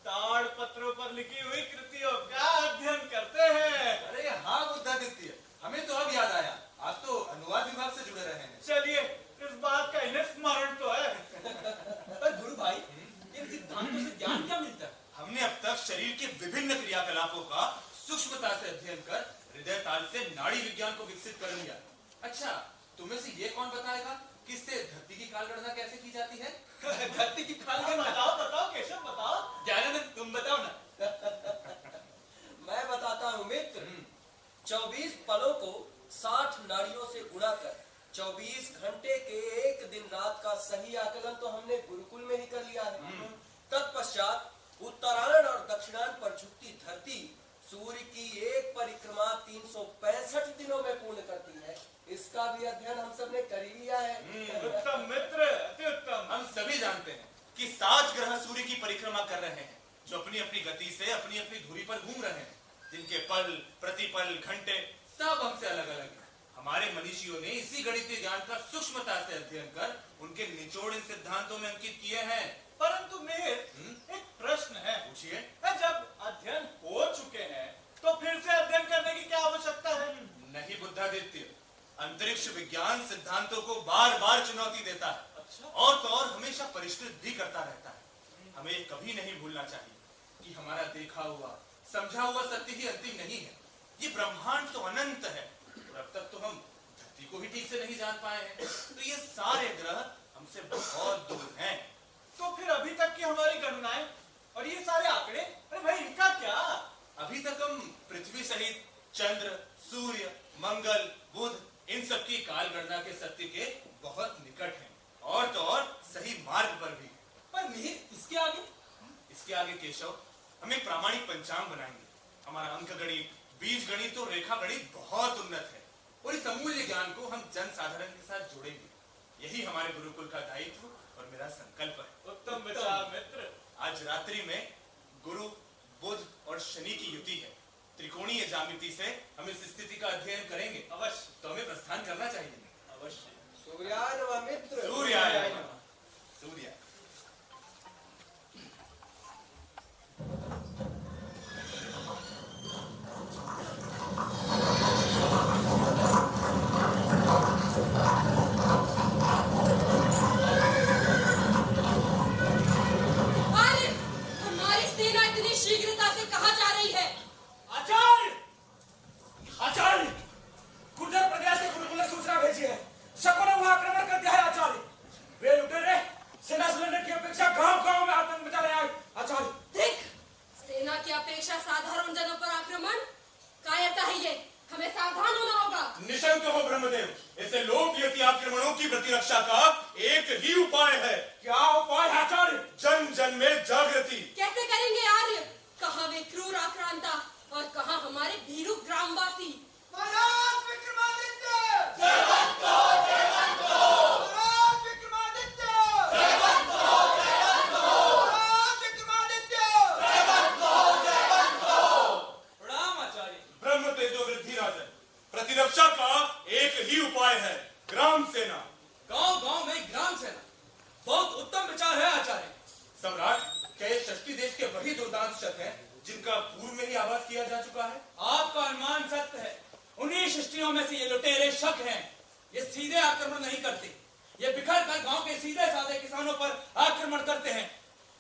ताड़ पत्रों पर लिखी हुई कृतियों का अध्ययन करते हैं। अरे हाँ बुद्धादित्य, हमें तो अब याद आया, आप तो अनुवाद विभाग से जुड़े रहे हैं। चलिए, इस बात का इन्हें स्मरण तो है। पर गुरु भाई, इन सिद्धांतों से ज्ञान क्या मिलता है? हमने अब तक शरीर के विभिन्न क्रियाकलापों का सूक्ष्मता से अध्ययन कर हृदय ताल से नाड़ी विज्ञान को विकसित कर लिया। अच्छा, तुम्हें से ये कौन बताएगा कि इससे धरती की काल गणना कैसे की जाती है? धरती की काल गणना? बताओ केशव बताओ। ज्ञानानंद तुम बताओ ना। मैं बताता हूँ मित्र। 24 पलों को 60 नाड़ियों से उड़ाकर 24 घंटे के एक दिन रात का सही आकलन तो हमने गुरुकुल में ही कर लिया है। तत्पश्चात उत्तरायण और दक्षिणायन पर झुकती धरती सूर्य की एक परिक्रमा 365 दिनों में पूर्ण करती है। इसका भी अध्ययन हम सब ने कर ही लिया है। उत्तम मित्र, अति उत्तम। हम सभी जानते हैं कि 7 ग्रह सूर्य की परिक्रमा कर रहे हैं, जो अपनी अपनी गति से अपनी अपनी धुरी पर घूम रहे हैं, जिनके पल, प्रतिपल, घंटे सब हमसे अलग अलग हैं। हमारे मनीषियों ने इसी गणितीय ज्ञान का सूक्ष्मता से अध्ययन कर उनके निचोड़ इन सिद्धांतों में अंकित किए हैं। परंतु मिहिर, एक प्रश्न है। पूछिए। जब अध्ययन हो चुके हैं तो फिर से अध्ययन करने की क्या आवश्यकता है? नहीं बुद्धादित्य, अंतरिक्ष विज्ञान सिद्धांतों को बार बार चुनौती देता है। अच्छा? और तो और हमेशा परिष्कृत भी करता रहता है। हमें ये कभी नहीं भूलना चाहिए कि हमारा देखा हुआ, समझा हुआ सत्य ही अंतिम नहीं है। ये ब्रह्मांड तो अनंत है और अब तक तो हम धरती को भी ठीक से नहीं जान पाए हैं। तो ये सारे ग्रह हमसे बहुत दूर हैं। तो फिर अभी तक की हमारी गणनाएं और ये सारे आंकड़े, अरे भाई इनका क्या? अभी तक हम पृथ्वी सहित चंद्र, सूर्य, मंगल, बुध इन सब की काल गणना के सत्य के बहुत निकट हैं और तो और सही मार्ग पर भी। पर मिहिर, इसके आगे केशव हम एक प्रामाणिक पंचांग बनाएंगे। हमारा अंक गणित, बीज गणित और रेखा गणित बहुत उन्नत है और इस अमूल्य ज्ञान को हम जन साधारण के साथ जोड़ेंगे। यही हमारे गुरुकुल का दायित्व और मेरा संकल्प है। उत्तम विचार मित्र। आज रात्रि में गुरु, बुध और शनि की युति है। त्रिकोणीय ज्यामिति से हम इस स्थिति का अध्ययन करेंगे। अवश्य। तो हमें प्रस्थान करना चाहिए। अवश्य। सूर्याय नमः मित्र। सूर्याय नमः। सूर्य। हमारी सेना इतनी शीघ्रता से कहाँ जा रही है? आचार्य, गुर्जर प्रदेश के गुरुकुल ने सूचना भेजी है। शकों ने वहां आक्रमण कर दिया है आचार्य। वे लुटेरे सेना से लड़ने की अपेक्षा गांव-गांव में आतंक मचा रहे हैं आचार्य। देख, सेना की अपेक्षा साधारण जनों पर आक्रमण, कायरता है ये। हमें सावधान होना होगा। निशंक हो ब्रह्मदेव, ऐसे लोक यति आक्रमणों की प्रतिरक्षा का एक ही उपाय है। क्या उपाय है आचार्य? जन जन में जागृति। कैसे करेंगे आर्य? कहाँ वे क्रूर आक्रांता और कहाँ हमारे भीरू ग्रामवासी। महाराज विक्रमादित्य! जयवंत हो, जयवंत हो। महाराज विक्रमादित्य! जयवंत हो, जयवंत हो। महाराज विक्रमादित्य! जयवंत हो, जयवंत हो। प्रणाम आचार्य। ब्रह्म तेजो वृद्धि राजन, प्रतिरक्षा का एक ही उपाय है, ग्राम सेना। गांव-गांव में ग्राम सेना, बहुत उत्तम विचार है आचार्य। सम्राट, क्या ये षष्ठी देश के वही दुर्दांत शक हैं जिनका पूर्व में ही आभास विश्वास किया जा चुका है। आपका अनुमान सत्य है। उन्हीं शिष्टियों में से ये लुटेरे शक हैं। ये सीधे आक्रमण नहीं करते, ये बिखर कर गांव के सीधे साधे किसानों पर आक्रमण करते हैं।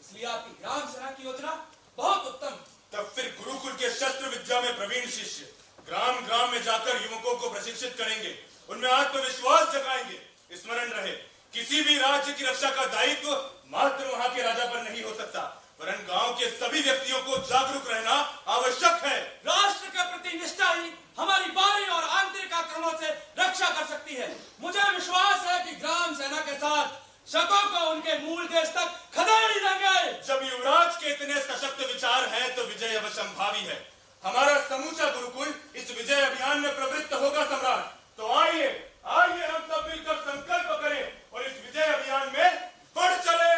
इसलिए आपकी ग्राम सेना की योजना बहुत उत्तम। तब फिर गुरुकुल के शस्त्र विद्या में प्रवीण शिष्य ग्राम ग्राम में जाकर युवकों को प्रशिक्षित करेंगे, उनमें आत्मविश्वास जगाएंगे। स्मरण रहे, किसी भी राज्य की रक्षा का दायित्व मात्र वहां के राजा पर नहीं हो सकता, वरन गांव के सभी व्यक्तियों को जागरूक रहना आवश्यक है। राष्ट्र के प्रति निष्ठा ही हमारी बाहरी और आंतरिक आक्रमणों से रक्षा कर सकती है। मुझे विश्वास है कि ग्राम सेना के साथ शकों को उनके मूल देश तक खदेड़ देंगे। जब युवराज के इतने सशक्त विचार हैं तो विजय अवश्यंभावी है। हमारा समूचा गुरुकुल इस विजय अभियान में प्रवृत्त होगा सम्राट। तो आइए आइए हम सब मिलकर संकल्प करें और इस विजय अभियान में बढ़ चले।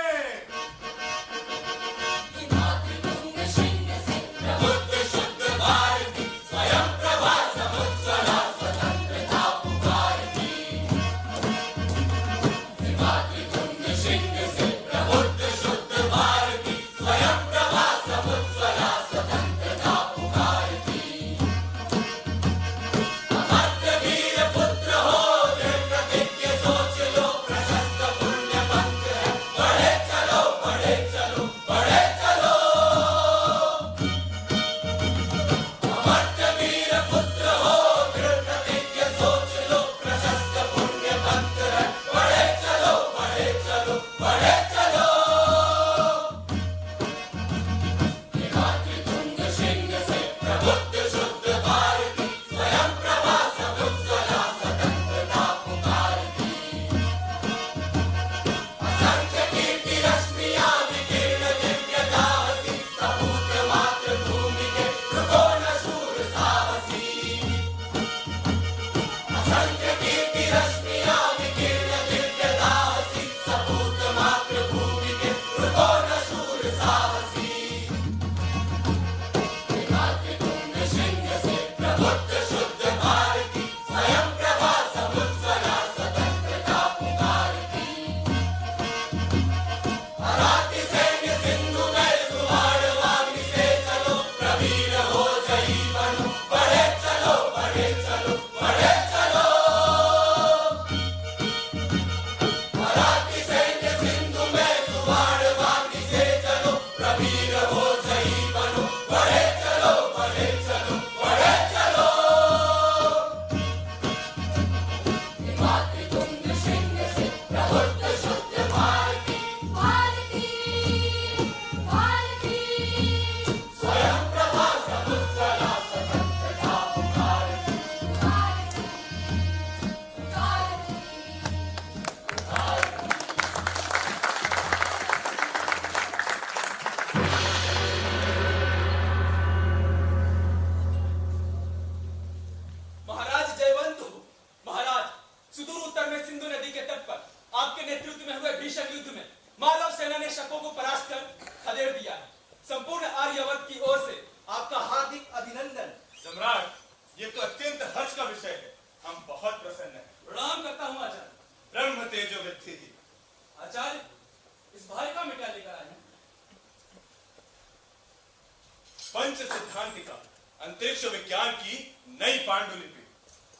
पंच सिद्धांतिका अंतरिक्ष विज्ञान की नई पांडुलिपि।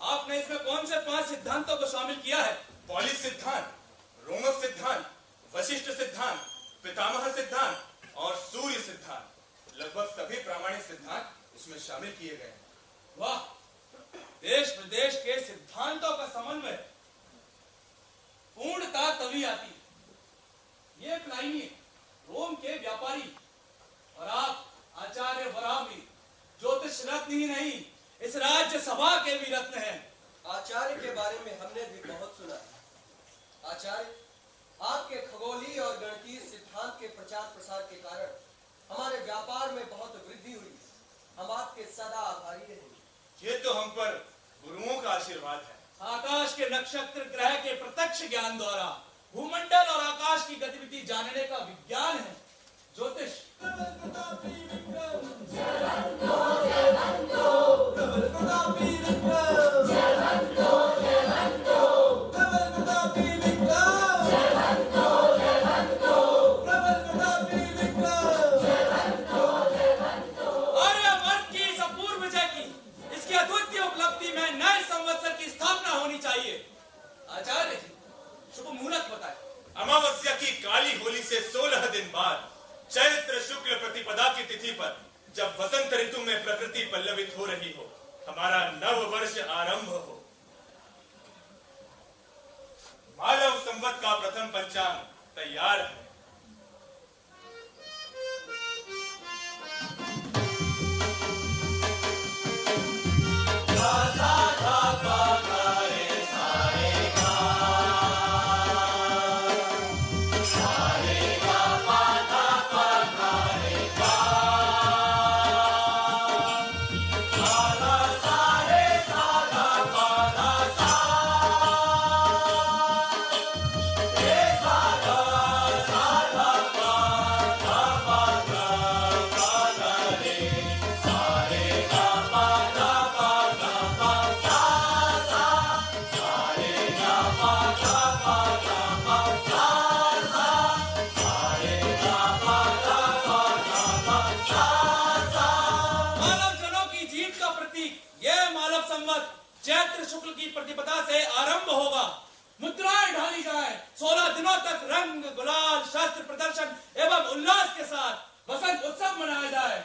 आपने इसमें कौन से 5 सिद्धांतों को शामिल किया है? पॉलिस सिद्धांत, रोमस सिद्धांत, वशिष्ठ सिद्धांत, पितामह सिद्धांत और सूर्य सिद्धांत। लगभग सभी प्रामाणिक सिद्धांत इसमें शामिल किए गए हैं। वाह, देश विदेश के सिद्धांतों का समन्वय, पूर्णता तभी आती है। ये प्लाइनी रोम के व्यापारी और आप आचार्य वराहमिहिर ज्योतिष रत्न ही नहीं, इस राज्य सभा के भी रत्न हैं। आचार्य के बारे में हमने भी बहुत सुना है। आचार्य, आपके खगोलीय और गणितीय सिद्धांत के प्रचार प्रसार के कारण हमारे व्यापार में बहुत वृद्धि हुई। हम आपके सदा आभारी रहेंगे। ये तो हम पर गुरुओं का आशीर्वाद है। आकाश के नक्षत्र ग्रह के प्रत्यक्ष ज्ञान द्वारा भूमंडल और आकाश की गतिविधि जानने का विज्ञान है ज्योतिष। आर्यवर्त की धरती पल्लवित हो रही हो, हमारा नव वर्ष आरंभ हो। मालव संवत का प्रथम पंचांग तैयार है। चैत्र शुक्ल की प्रतिपदा से आरंभ होगा। मुद्राएं ढाली जाए, 16 दिनों तक रंग गुलाल शस्त्र प्रदर्शन एवं उल्लास के साथ वसंत उत्सव मनाया जाए।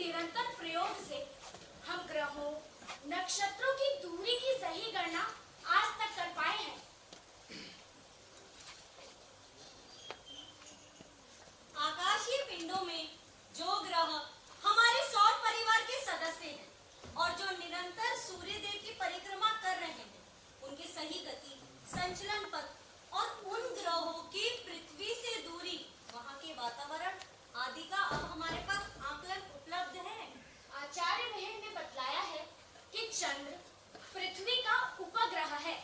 निरंतर प्रयोग से हम ग्रहों, नक्षत्रों की दूरी की सही गणना आज तक कर पाए हैं। आकाशीय पिंडों में जो ग्रह हमारे सौर परिवार के सदस्य हैं और जो निरंतर सूर्य देव की परिक्रमा कर रहे हैं, उनकी सही गति, संचलन पथ और उन ग्रहों की पृथ्वी से दूरी, वहाँ के वातावरण आदि का अब हमारे पास आकलन उपलब्ध है। आचार्य महल ने बतलाया है कि चंद्र पृथ्वी का उपग्रह है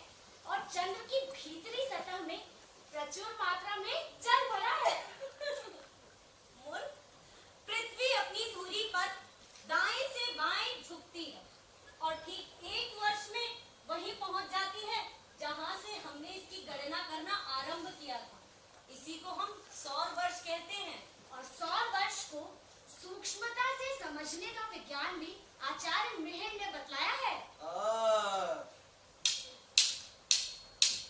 और चंद्र की भीतरी सतह में प्रचुर मात्रा में जल भरा है। मूल पृथ्वी अपनी दूरी पर दाएं से बाएं झुकती है और ठीक 1 वर्ष में वहीं पहुंच जाती है जहां से हमने इसकी गणना करना आरंभ किया था। इसी को हम सौर वर्ष कहते हैं। और सौर वर्ष को सूक्ष्मता से समझने का विज्ञान भी आचार्य महल ने बतलाया है।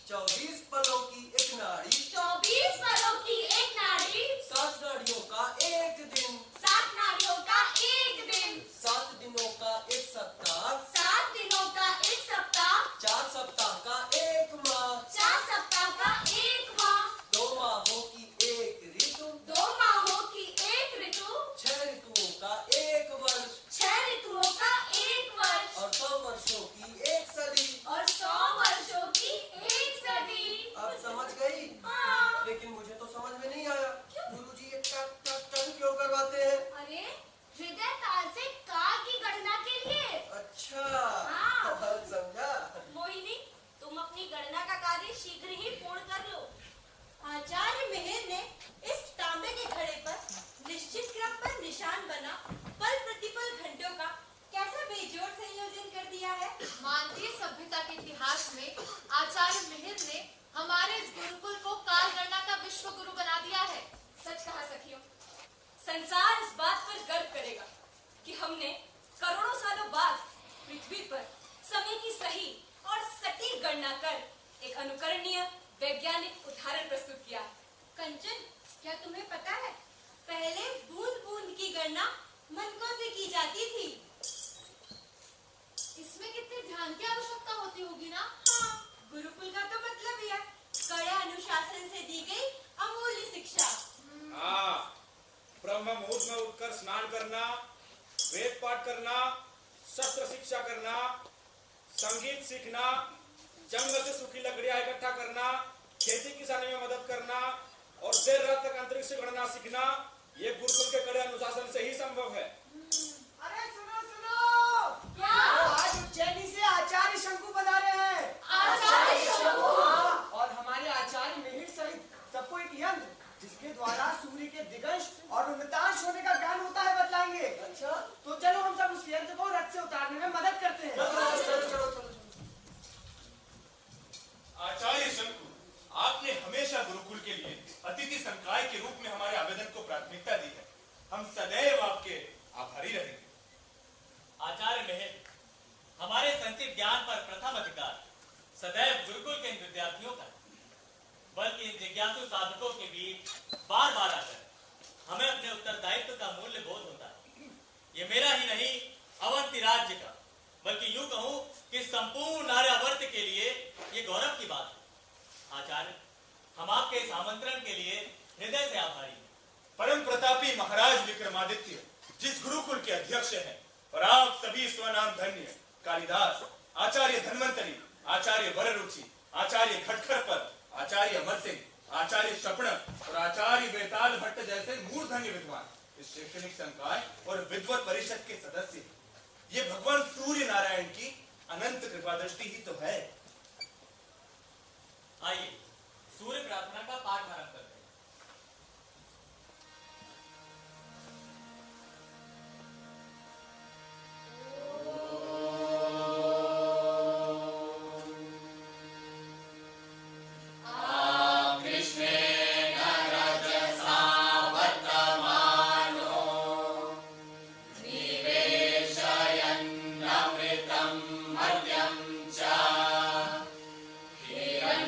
24 पलों की एक नाड़ी, 24 पलों की एक नाड़ी, 7 नाड़ियों का एक दिन, 7 नाड़ियों का एक दिन, 7 दिनों का एक सप्ताह, 7 दिनों का एक सप्ताह, 4 सप्ताह का एक माह, 4 सप्ताह का एक माह, 2 माहों की एक ऋतु, 2 माहों की एक ऋतु, 6 ऋतुओं का एक वर्ष, 6 ऋतुओं का एक वर्ष और 100 वर्षों की एक सदी। और 100 वर्षों की एक सदी। अब समझ गई? हाँ। लेकिन मुझे तो समझ में नहीं आया, गुरुजी ये टन क्यों करवाते हैं? अरे हृदय ताल से काल की गणना के लिए। अच्छा, हाँ। समझा। मोहिनी, तुम अपनी गणना का कार्य शीघ्र ही पूर्ण कर लो। आचार्य मेहर ने इस तांबे के घड़े पर निश्चित क्रम पर निशान बना पल प्रतिपल घंटों का कैसा बेजोड़ संयोजन कर दिया है। मानवीय सभ्यता के इतिहास में आचार्य मिहिर ने हमारे इस गुरुकुल को काल गणना का विश्व गुरु बना दिया है। सच कहा सखियों, संसार इस बात पर गर्व करेगा कि हमने करोड़ों सालों बाद पृथ्वी पर समय की सही और सटीक गणना कर एक अनुकरणीय वैज्ञानिक उदाहरण प्रस्तुत किया। कंचन, क्या तुम्हें पता है, पहले बूंद बूंद की गणना मनकों से की जाती थी। इसमें कितने ध्यान की आवश्यकता होती होगी ना? हाँ, गुरुकुल का तो मतलब ही है कड़े अनुशासन से दी गई अमूल्य शिक्षा। हाँ, ब्रह्म मुहूर्त में उठकर स्नान करना, वेद पाठ करना, शस्त्र शिक्षा करना, संगीत सीखना, जंगल से सूखी लकड़ियां इकट्ठा करना, खेती किसानी में मदद करना और देर रात तक अंतरिक्ष गणना सीखना, ये गुरुकुल के कड़े अनुशासन से ही संभव है। अरे सुनो सुनो, क्या? आज उज्जैनी से आचार्य शंकु बना रहे हैं। आचार्य शंकु? हाँ, और हमारे आचार्य मिहिर सहित सबको एक यंत्र जिसके द्वारा सूर्य के दिगंश और उन्नतांश होने का ज्ञान होता है बतलाएंगे। अच्छा, तो चलो हम सब उस यंत्र को रथ से उतारने में मदद करते हैं। चलो। आचार्य शंकु, आपने हमेशा गुरुकुल के लिए अतिथि संकाय के रूप में हमारे आवेदन को प्राथमिकता दी है। हम सदैव आपके आभारी रहेंगे। आचार्य महल, हमारे संचित ज्ञान पर प्रथम अधिकार सदैव गुरुकुल के इन विद्यार्थियों का, बल्कि इन जिज्ञासु साधकों के बीच बार बार आकर हमें अपने उत्तरदायित्व का मूल्य बोध होता है। ये मेरा ही नहीं, अवंती राज्य का, बल्कि यूं कहूं कि संपूर्ण आर्यावर्त के लिए ये गौरव की बात है। आचार्य, हम आपके इस आमंत्रण के लिए हृदय से आभारी हैं। परम प्रतापी महाराज विक्रमादित्य जिस गुरुकुल के अध्यक्ष हैं, और आप सभी स्वनाम धन्य कालिदास, आचार्य धन्वंतरी, आचार्य वररुचि, आचार्य खटखरपद, आचार्य अमर सिंह, आचार्य शपणक और आचार्य बेताल भट्ट जैसे मूर्धन्य विद्वान इस शैक्षणिक संकाय और विद्वत परिषद के सदस्य हैं। ये भगवान सूर्य नारायण की अनंत कृपा दृष्टि ही तो है। आइए सूर्य प्रार्थना का पाठ आरंभ करते हैं।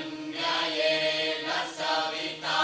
हिरण्ययेन सविता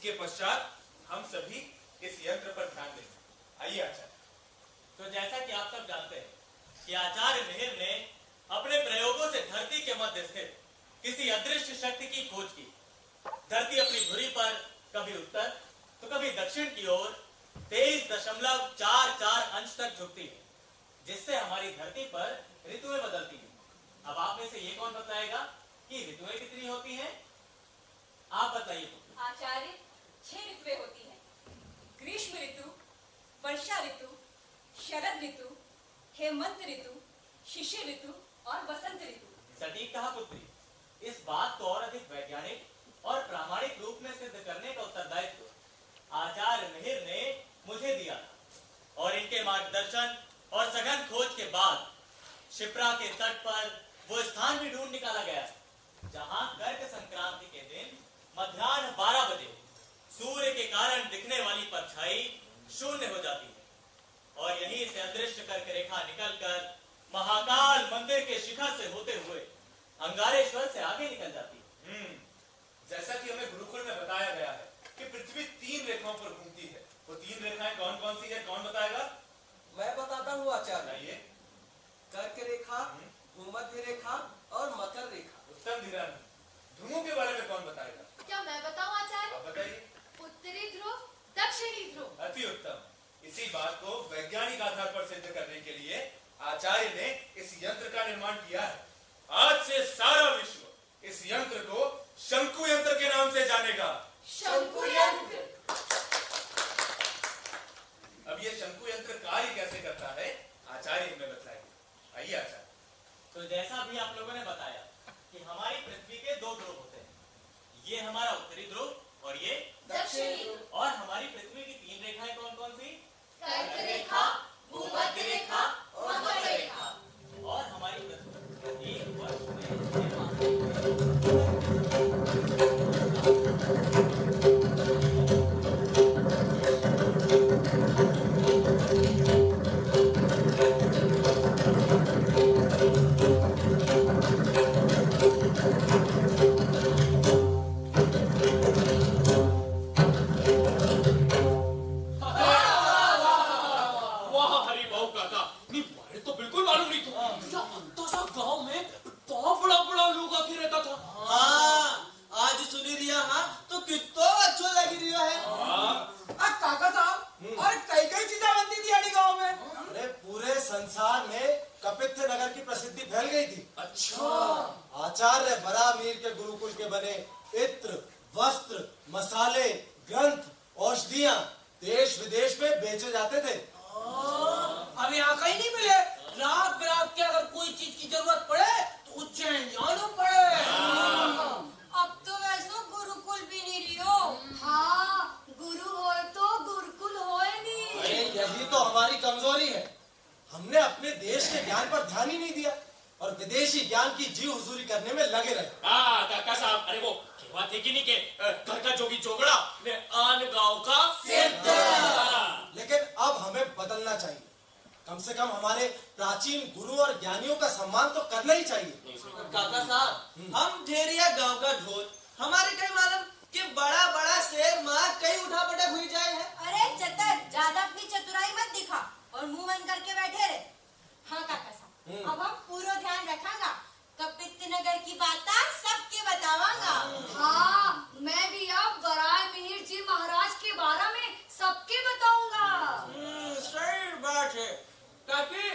इसके पश्चात हम सभी इस यंत्र पर ध्यान देंगे। आइए आचार्य। तो जैसा कि आप सब जानते हैं कि आचार्य मिहिर ने अपने प्रयोगों से धरती के मध्य स्थित किसी अदृश्य शक्ति की खोज की। धरती अपनी धुरी पर कभी उत्तर तो कभी दक्षिण की ओर 23.44 अंश तक झुकती है, जिससे हमारी धरती पर ऋतुएं बदलती हैं। अब आप में से ये कौन बताएगा कि ऋतुएं कितनी होती हैं? आप बताइए। आचार्य 6 ऋतुएं होती हैं। ग्रीष्म ऋतु, वर्षा ऋतु, शरद ऋतु, हेमंत ऋतु, शिशिर ऋतु और बसंत ऋतु। सटीक कहा पुत्री। इस बात को और अधिक वैज्ञानिक और प्रामाणिक रूप में सिद्ध करने का उत्तरदायित्व आचार्य मिहिर ने मुझे दिया था, और इनके मार्गदर्शन और सघन खोज के बाद शिप्रा के तट पर वो स्थान भी ढूंढ निकाला गया जहां कर्क संक्रांति के दिन मध्याह्न 12 बजे सूर्य के कारण दिखने वाली परछाई शून्य हो जाती है, और यहीं से अदृश्य कर्क रेखा निकलकर महाकाल मंदिर के शिखर से होते हुए अंगारेश्वर से आगे निकल जाती है। जैसा कि हमें गुरुकुल में बताया गया है कि पृथ्वी 3 रेखाओं पर घूमती है। वो 3 रेखाएं कौन कौन सी है, कौन बताएगा? मैं बताता हूँ आचार्य। आइए। कर्क रेखा, भूमध्य रेखा और मकर रेखा। उत्तम धीरान। ध्रुवों के बारे में कौन बताएगा? क्या मैं बताऊं आचार्य? आप बताइए। उत्तरी ध्रुव, दक्षिणी ध्रुव। अति उत्तम। इसी बात को वैज्ञानिक आधार पर सिद्ध करने के लिए आचार्य ने इस यंत्र का निर्माण किया है। आज से सारा विश्व इस यंत्र को शंकु यंत्र के नाम से जानेगा। शंकु यंत्र। अब ये शंकु यंत्र कार्य कैसे करता है आचार्य हमें बताएंगे। आइए आचार्य। तो जैसा भी आप लोगों ने बताया कि हमारी पृथ्वी के 2 ध्रुव होते हैं, ये हमारा उत्तरी ध्रुव और ये दक्षिणी ध्रुव। और हमारी पृथ्वी की 3 रेखाएं कौन कौन सी? कर्क रेखा, भूमध्य रेखा और मकर रेखा। और हमारी पृथ्वी एक वर्ष में संसार में कपित्थ नगर की प्रसिद्धि फैल गई थी। अच्छा। आचार्य बरामीर के गुरुकुल के बने इत्र, वस्त्र, मसाले, ग्रंथ, औषधियां देश विदेश में बेचे जाते थे। अब यहाँ कहीं नहीं मिले। रात बिरात के अगर कोई चीज की जरूरत पड़े तो उज्जैन जाना पड़े। अब तो वैसे गुरुकुल भी नहीं लियो। हाँ, गुरु हो तो गुरुकुल होए नहीं। अरे यही तो हमारी कमजोरी है। हमने अपने देश के ज्ञान पर ध्यान ही नहीं दिया और विदेशी ज्ञान की जी हुजूरी करने में लगे रहे। काका साहब, अरे वो कहवा थी कि नहीं के घर का जोगी जोगड़ा ने आन गांव का सिद्ध। लेकिन अब हमें बदलना चाहिए। कम से कम हमारे प्राचीन गुरु और ज्ञानियों का सम्मान तो करना ही चाहिए। काका साहब, हम ढेरिया गांव का ढोल, हमारे कहीं मालूम कि बड़ा बड़ा शेर मार कहीं उठा पटक हुई जाए है। अरे चतर, ज्यादा अपनी चतुराई मत दिखा और मुंह बंद करके बैठे रहे। हाँ काका साहब, अब हम पूरा ध्यान रखांगा। कपित्थ नगर की बात सबके बतावांगा। हाँ, मैं भी अब बराय मिहिर जी महाराज के बारे में सबके बताऊंगा। सही बात है काकी,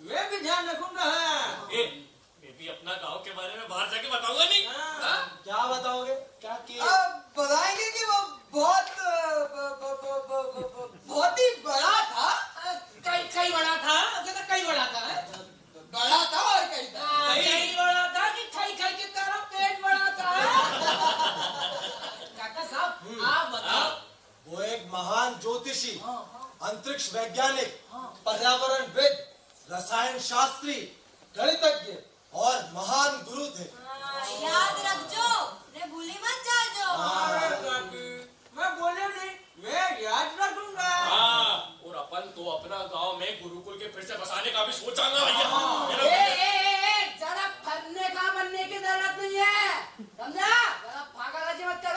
मैं भी ध्यान रखूंगा। मैं भी अपना गांव के बारे में बाहर जाके बताऊंगा नहीं। क्या बताओगे? क्या किए? बताएंगे कि वो बहुत ही बड़ा था। कई बड़ा था, कहता कई बड़ा था। बड़ा था और कहीं था। कई बड़ा था कि खाई खाई के कारण पेट बड़ा था। काका साहब, आप बताओ। वो एक महान ज्योतिषी, अंतरिक्ष वैज्ञानिक, पर्यावरणविद, रसायन शास्त्री, गणितज्ञ और महान गुरु थे। याद रखजो, ने भूली मत जाओ। मैं बोले नहीं, मैं याद रखूंगा। और अपन तो अपना गांव में गुरुकुल के फिर से बसाने का भी सोचांगा भैया। जरा फरने का बनने की जरूरत नहीं है, समझा? जरा भागा राजी मत कर।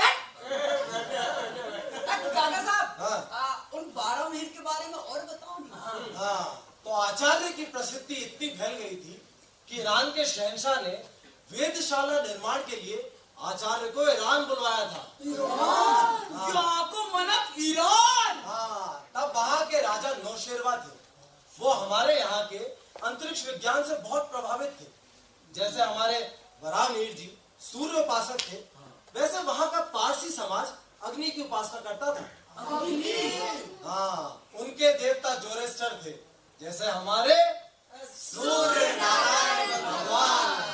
हाँ, तो आचार्य की प्रसिद्धि इतनी फैल गई थी कि ईरान के शहंशाह ने वेदशाला निर्माण के लिए आचार्य को ईरान बुलवाया था। ईरान? हाँ, तब वहाँ के राजा नौशेरवा थे। वो हमारे यहाँ के अंतरिक्ष विज्ञान से बहुत प्रभावित थे। जैसे हमारे वराहमिहिर जी सूर्य उपासक थे, वैसे वहाँ का पारसी समाज अग्नि की उपासना करता था। हाँ, उनके देवता जोरेस्टर थे, जैसे हमारे सूर्य नारायण भगवान।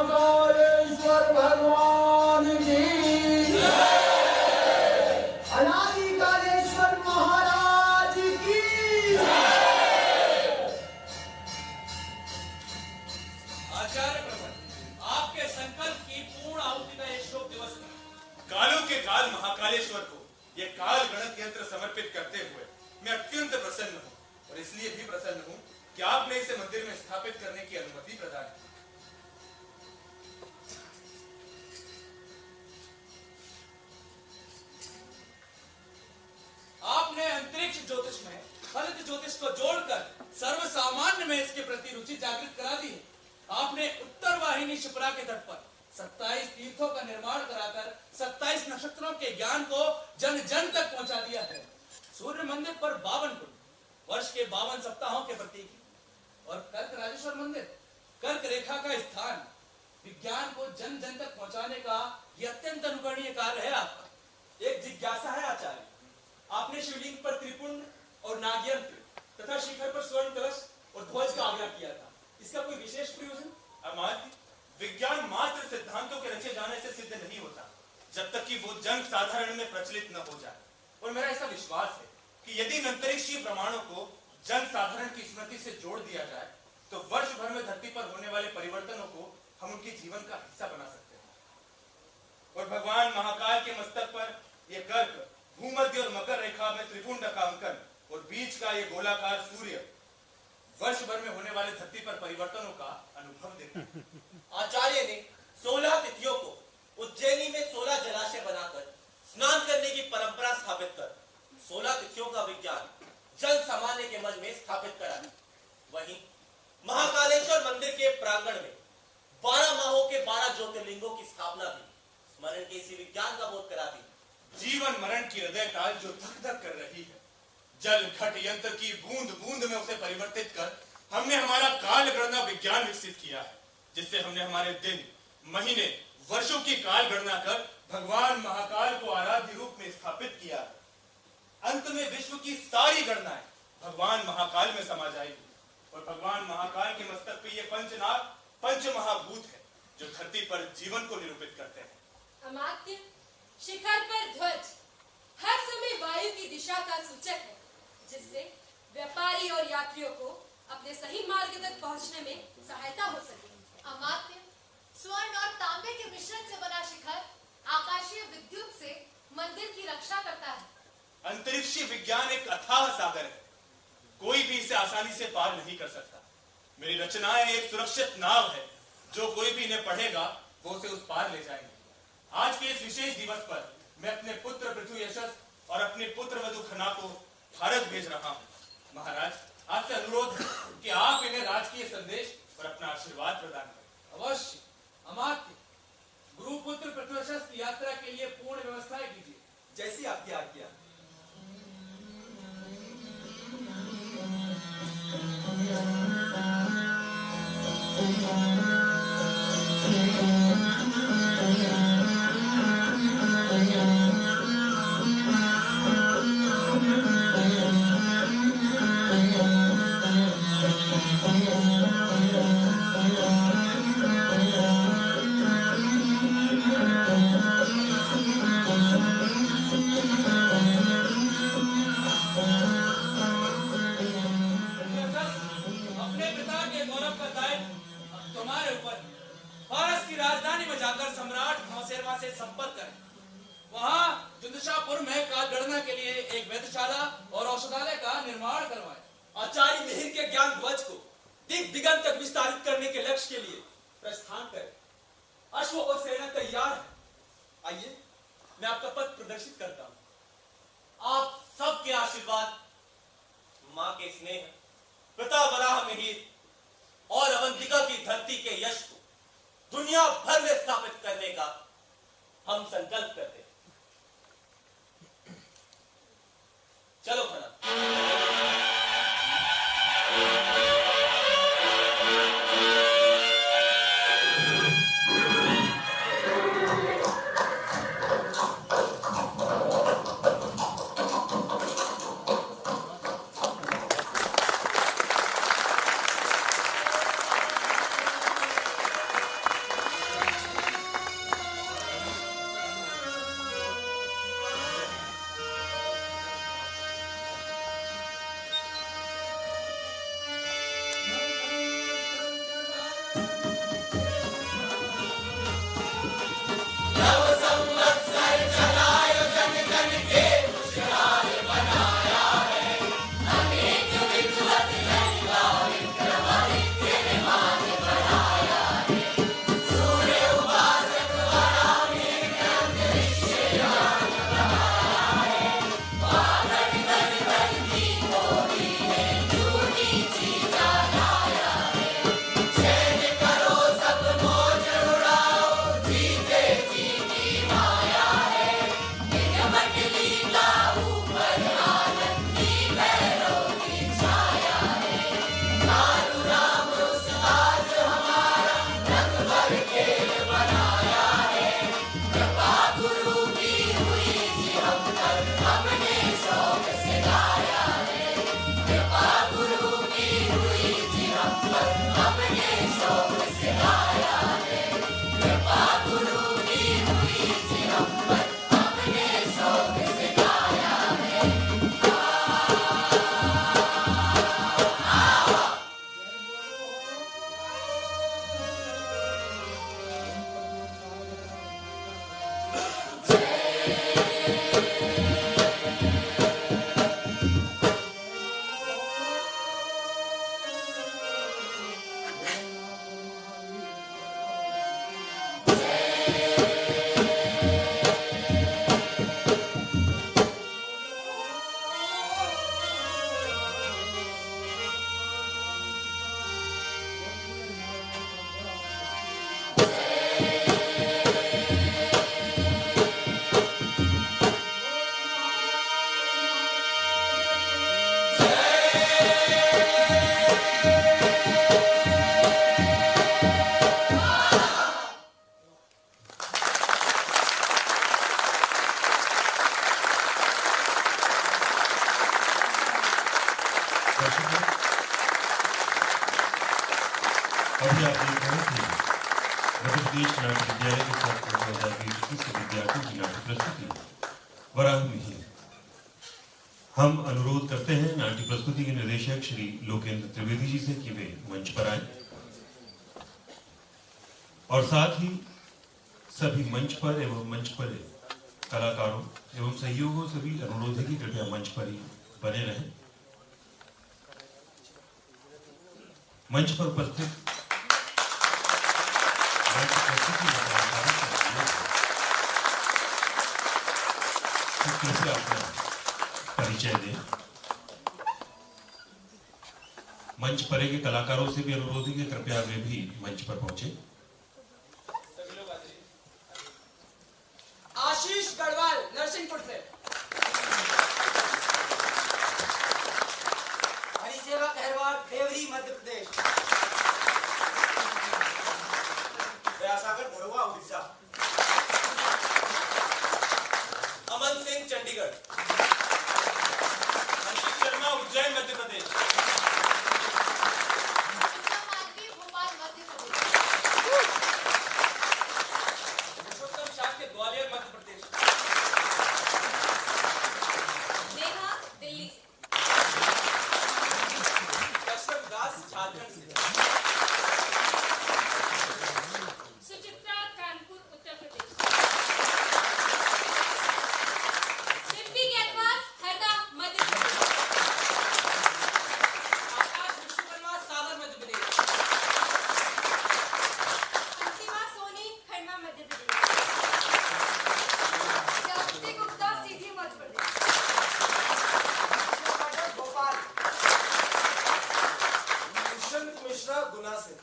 महाकालेश्वर भगवान की आपके संकल्प की पूर्ण आहुति का यह शुभ दिवस है। कालों के काल महाकालेश्वर को ये काल गणक यंत्र समर्पित करते हुए मैं अत्यंत प्रसन्न हूँ और इसलिए भी प्रसन्न हूँ कि आपने इसे मंदिर में स्थापित करने की अनुमति प्रदान की। आपने अंतरिक्ष ज्योतिष में फलित ज्योतिष को जोड़कर सर्वसामान्य में इसके प्रति रुचि जागृत करा दी है। आपने उत्तर वाहिनी शिप्रा के तट पर 27 तीर्थों का निर्माण कराकर 27 नक्षत्रों के ज्ञान को जन जन तक पहुंचा दिया है। सूर्य मंदिर पर 52 कुंड, वर्ष के 52 सप्ताहों के प्रतीक और कर्क राजेश्वर मंदिर कर्क रेखा का स्थान विज्ञान को जन जन तक पहुंचाने का यह अत्यंत अनुकरणीय कार्य है आपका। एक जिज्ञासा है आचार्य, आपने शिवलिंग पर त्रिपुंड और नागयंत्र तथा शिखर पर स्वर्ण कलश और ध्वज का आग्रह किया था, इसका कोई विशेष प्रयोजन? अमात्य, विज्ञान मात्र सिद्धांतों के रचे जाने से सिद्ध नहीं होता जब तक कि वो जन साधारण में प्रचलित न हो जाए। और मेरा ऐसा विश्वास है कि यदि इन अंतरिक्षीय प्रमाणों को जन साधारण की स्मृति से जोड़ दिया जाए तो वर्ष भर में धरती पर होने वाले परिवर्तनों को हम उनके जीवन का हिस्सा बना सकते हैं। और भगवान महाकाल के मस्तक पर यह कर्क, भूमध्य और मकर रेखा में त्रिपुंड का अंकन और बीच का ये गोलाकार सूर्य वर्ष भर में होने वाले धरती पर परिवर्तनों का अनुभव देता है। आचार्य ने 16 तिथियों को उज्जैनी में 16 जलाशय बनाकर स्नान करने की परंपरा स्थापित कर 16 तिथियों का विज्ञान जन सामान्य के मन में स्थापित करा। वहीं महाकालेश्वर मंदिर के प्रांगण में 12 माहों के 12 ज्योतिर्लिंगों की स्थापना भी स्मरण के इसी विज्ञान का बोध करा दी। जीवन मरण की हृदय ताल जो धक धक कर रही है, जल घट यंत्र की बूंद बूंद में उसे परिवर्तित कर हमने हमारा काल गणना विज्ञान विकसित किया है, जिससे हमने हमारे दिन, महीने, वर्षों की काल गणना कर भगवान महाकाल को आराध्य रूप में स्थापित किया है। अंत में विश्व की सारी गणनाएं भगवान महाकाल में समा जाएगी और भगवान महाकाल के मस्तक पे ये पंचनाग, पंच महाभूत है जो धरती पर जीवन को निरूपित करते हैं। अमात्य, शिखर पर ध्वज हर समय वायु की दिशा का सूचक है, जिससे व्यापारी और यात्रियों को अपने सही मार्ग तक पहुंचने में सहायता हो सके। अमात्य, स्वर्ण और तांबे के मिश्रण से बना शिखर आकाशीय विद्युत से मंदिर की रक्षा करता है। अंतरिक्षीय विज्ञान एक अथाह सागर है, कोई भी इसे आसानी से पार नहीं कर सकता। मेरी रचनाएं एक सुरक्षित नाव है, जो कोई भी इन्हें पढ़ेगा वो उसे उस पार ले जाएंगे। आज के इस विशेष दिवस पर मैं अपने पुत्र पृथु यशस और अपने पुत्र वधु खना को भारत भेज रहा हूँ। महाराज, आपसे अनुरोध है कि आप इन्हें राजकीय संदेश और अपना आशीर्वाद प्रदान करें। अवश्य। अमात्य, गुरुपुत्र पृथु यशस की यात्रा के लिए पूर्ण व्यवस्थाएं कीजिए। जैसी आपकी आज्ञा। अपने पिता के गौरव का दायित्व अब तुम्हारे ऊपर है। फारस की राजधानी में जाकर सम्राट नौसेरवा से संपर्क करें। वहां जुंदशापुर में काल गणना के लिए एक वेधशाला और औषधालय का निर्माण करवाएं। आचार्य मिहिर के ज्ञान ध्वज को दिग दिगंत तक विस्तारित करने के लक्ष्य के लिए प्रस्थान करें। अश्व और सेना तैयार है। आइए, मैं आपका पथ प्रदर्शित करता हूं। आप सबके आशीर्वाद, मां के स्नेह, पिता वराह मिहिर और अवंतिका की धरती के यश को दुनिया भर में स्थापित करने का हम संकल्प करते हैं। चलो खना। अभी आप देख रहे थे मध्य प्रदेश नाट्य विद्यालय के साथ 2021 के विद्यार्थियों की नाट्य प्रस्तुति वराह मिहिर। हम अनुरोध करते हैं नाट्य प्रस्तुति के निर्देशक श्री लोकेंद्र त्रिवेदी जी से कि वे मंच पर आए और साथ ही सभी मंच पर एवं मंच पर कलाकारों एवं सहयोगों से भी अनुरोध है कि कृपया मंच पर ही बने रहें। मंच पर उपस्थित कृपया अपना परिचय दें। मंच परे के कलाकारों से भी अनुरोध है कि कृपया वे भी मंच पर पहुंचे। आशीष गढ़वाल नरसिंहपुर से। हरिसेवा कहरवाल देवरी मध्य प्रदेश। दयासागर धरुआ उड़ीसा। अमन सिंह चंडीगढ़। अंकित शर्मा उज्जैन मध्य प्रदेश। भोपाल मध्य प्रदेश। पुरुषोत्तम शाक्य ग्वालियर मध्य प्रदेश। नेहा दिल्ली से। कश्यप दास झारखंड से। सुचित्रा कानपुर उत्तर प्रदेश। सिम्पी कैनवास हरदा मध्य प्रदेश। आकाश विश्वकर्मा सागर मध्य प्रदेश। अंतिमा सोनी खंडवा मध्य प्रदेश। शांति गुप्ता सीधी मध्य प्रदेश। भोपाल। दुष्यंत मिश्रा गुना से।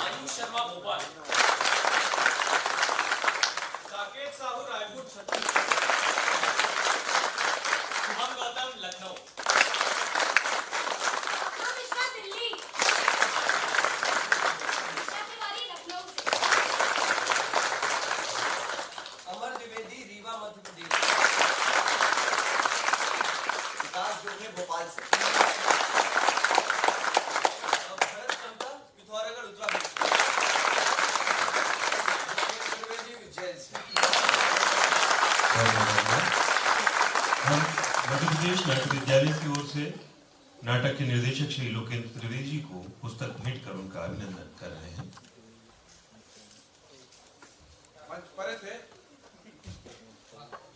आयुष शर्मा भोपाल। साकेत साहू रायपुर छत्तीसगढ़। हम गौतम लखनऊ। हम मिश्रा दिल्ली। निशा तिवारी लखनऊ से। अमर द्विवेदी रीवा मध्य प्रदेश। विकास जोगे भोपाल से। भरत चंपा पिथौरागढ़ उत्तराखंड। त्रिवेदी उज्जैन से। हम मध्य प्रदेश नाट्य विद्यालय की ओर से नाटक के निर्देशक श्री लोकेंद्र त्रिवेदी जी को पुस्तक भेंट कर उनका अभिनंदन कर रहे हैं। थे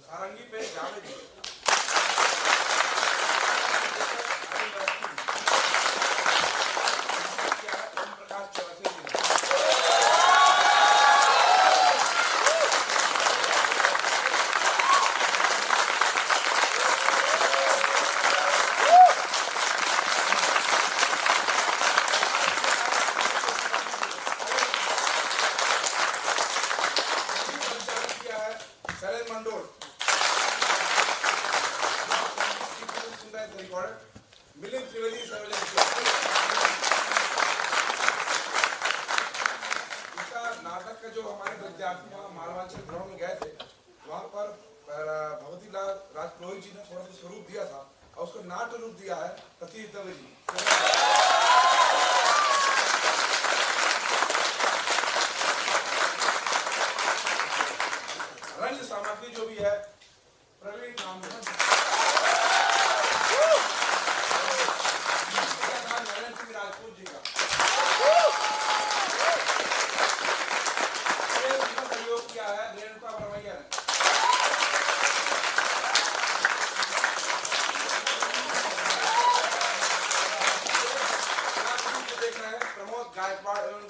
सारंगी पे जावेद जी, ओम प्रकाश चौरसिया जी, मिलिंद त्रिवेदी इसका नाटक का जो हमारे विद्यार्थी वहाँ मालवांचल ग्राउंड में गए थे, वहाँ पर भगवती लाल राजपुरोहित जी ने थोड़ा सा स्वरूप दिया था और उसको नाट्य रूप दिया है सतीश दवे जी। रंग सामग्री जो भी है प्रवीण नामदेव, राजपूत जी का सहयोग किया है रेणुका बरमैया ने। देख रहे हैं प्रमोद गायकवाड़ एवं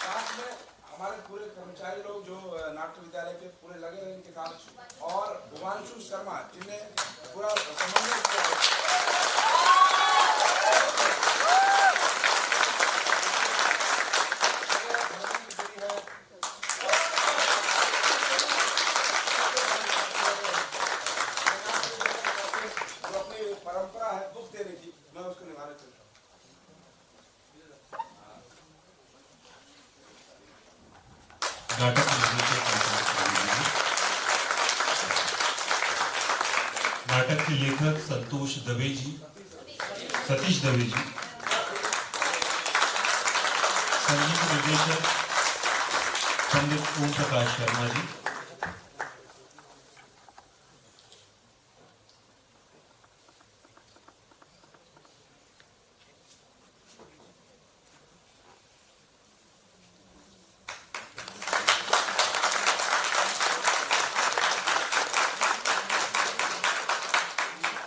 साथ में हमारे पूरे कर्मचारी लोग जो नाट्य विद्यालय के पूरे लगे हैं इनके साथ, और भुवांशु शर्मा जिन्हें पूरा समन्वय किया है। जो अपनी परंपरा है दुख देने की, मैं उसको निभाने चलता हूँ। नाटक के लेखक संतोष दवे जी, सतीश दवे जी, संगीत निर्देशक पंडित ओम प्रकाश शर्मा जी,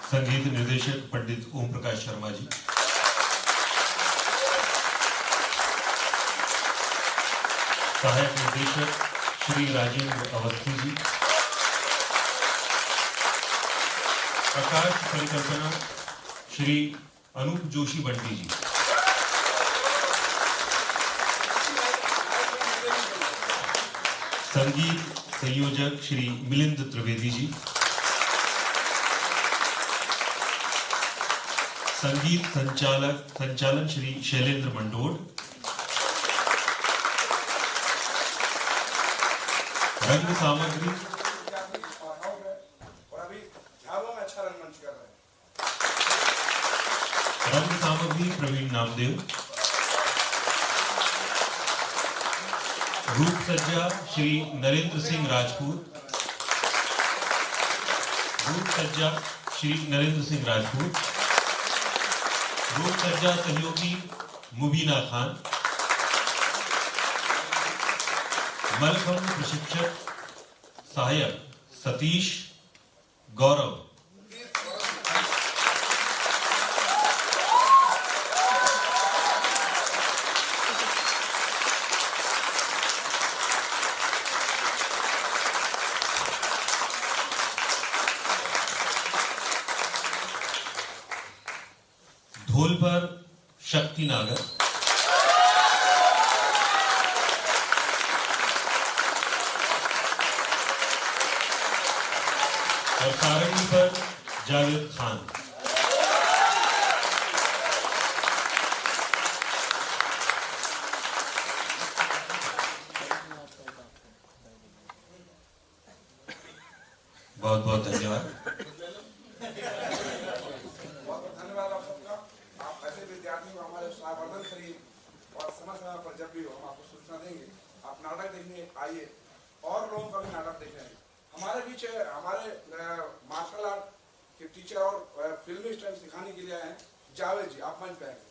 संगीत निर्देशक पंडित ओम प्रकाश शर्मा जी, सहायक निर्देशक श्री राजेंद्र अवस्थी जी, प्रकाश परिकल्पना श्री अनूप जोशी बंटी जी, संगीत संयोजक श्री मिलिंद त्रिवेदी जी, संगीत संचालन श्री शैलेंद्र मंडोड, रंग सामग्री और अभी झाबुआ में अच्छा रंगमंच कर रहे हैं। रंग सामग्री प्रवीण नामदेव, रूप सज्जा श्री नरेंद्र सिंह राजपूत, रूप सज्जा श्री नरेंद्र सिंह राजपूत, रूप सज्जा सहयोगी मुबीना खान, मलखंभ प्रशिक्षक सहायक सतीश गौरव, ढोल पर शक्ति नागर, और सारंगी पर जावेद खान। बहुत बहुत धन्यवाद। धन्यवाद आप सबका। आप ऐसे विद्यार्थी को हमारे उत्साहवर्धन करिए और समय समय पर जब भी हो हम आपको सूचना देंगे। आप नाटक देखने आइए और लोगों का भी नाटक देखने आइए। हमारे बीच हमारे मार्शल आर्ट के टीचर और फिल्मी स्टाइल सिखाने के लिए आए हैं जावेद जी, आप मंच पे आएंगे।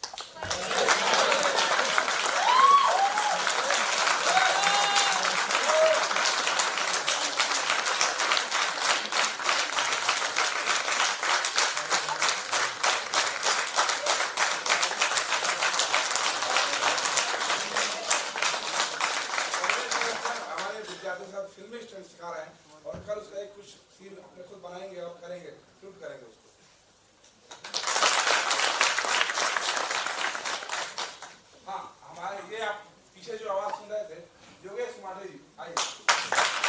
पीछे जो आवाज सुन रहे थे योगेश माठे जी, आइए।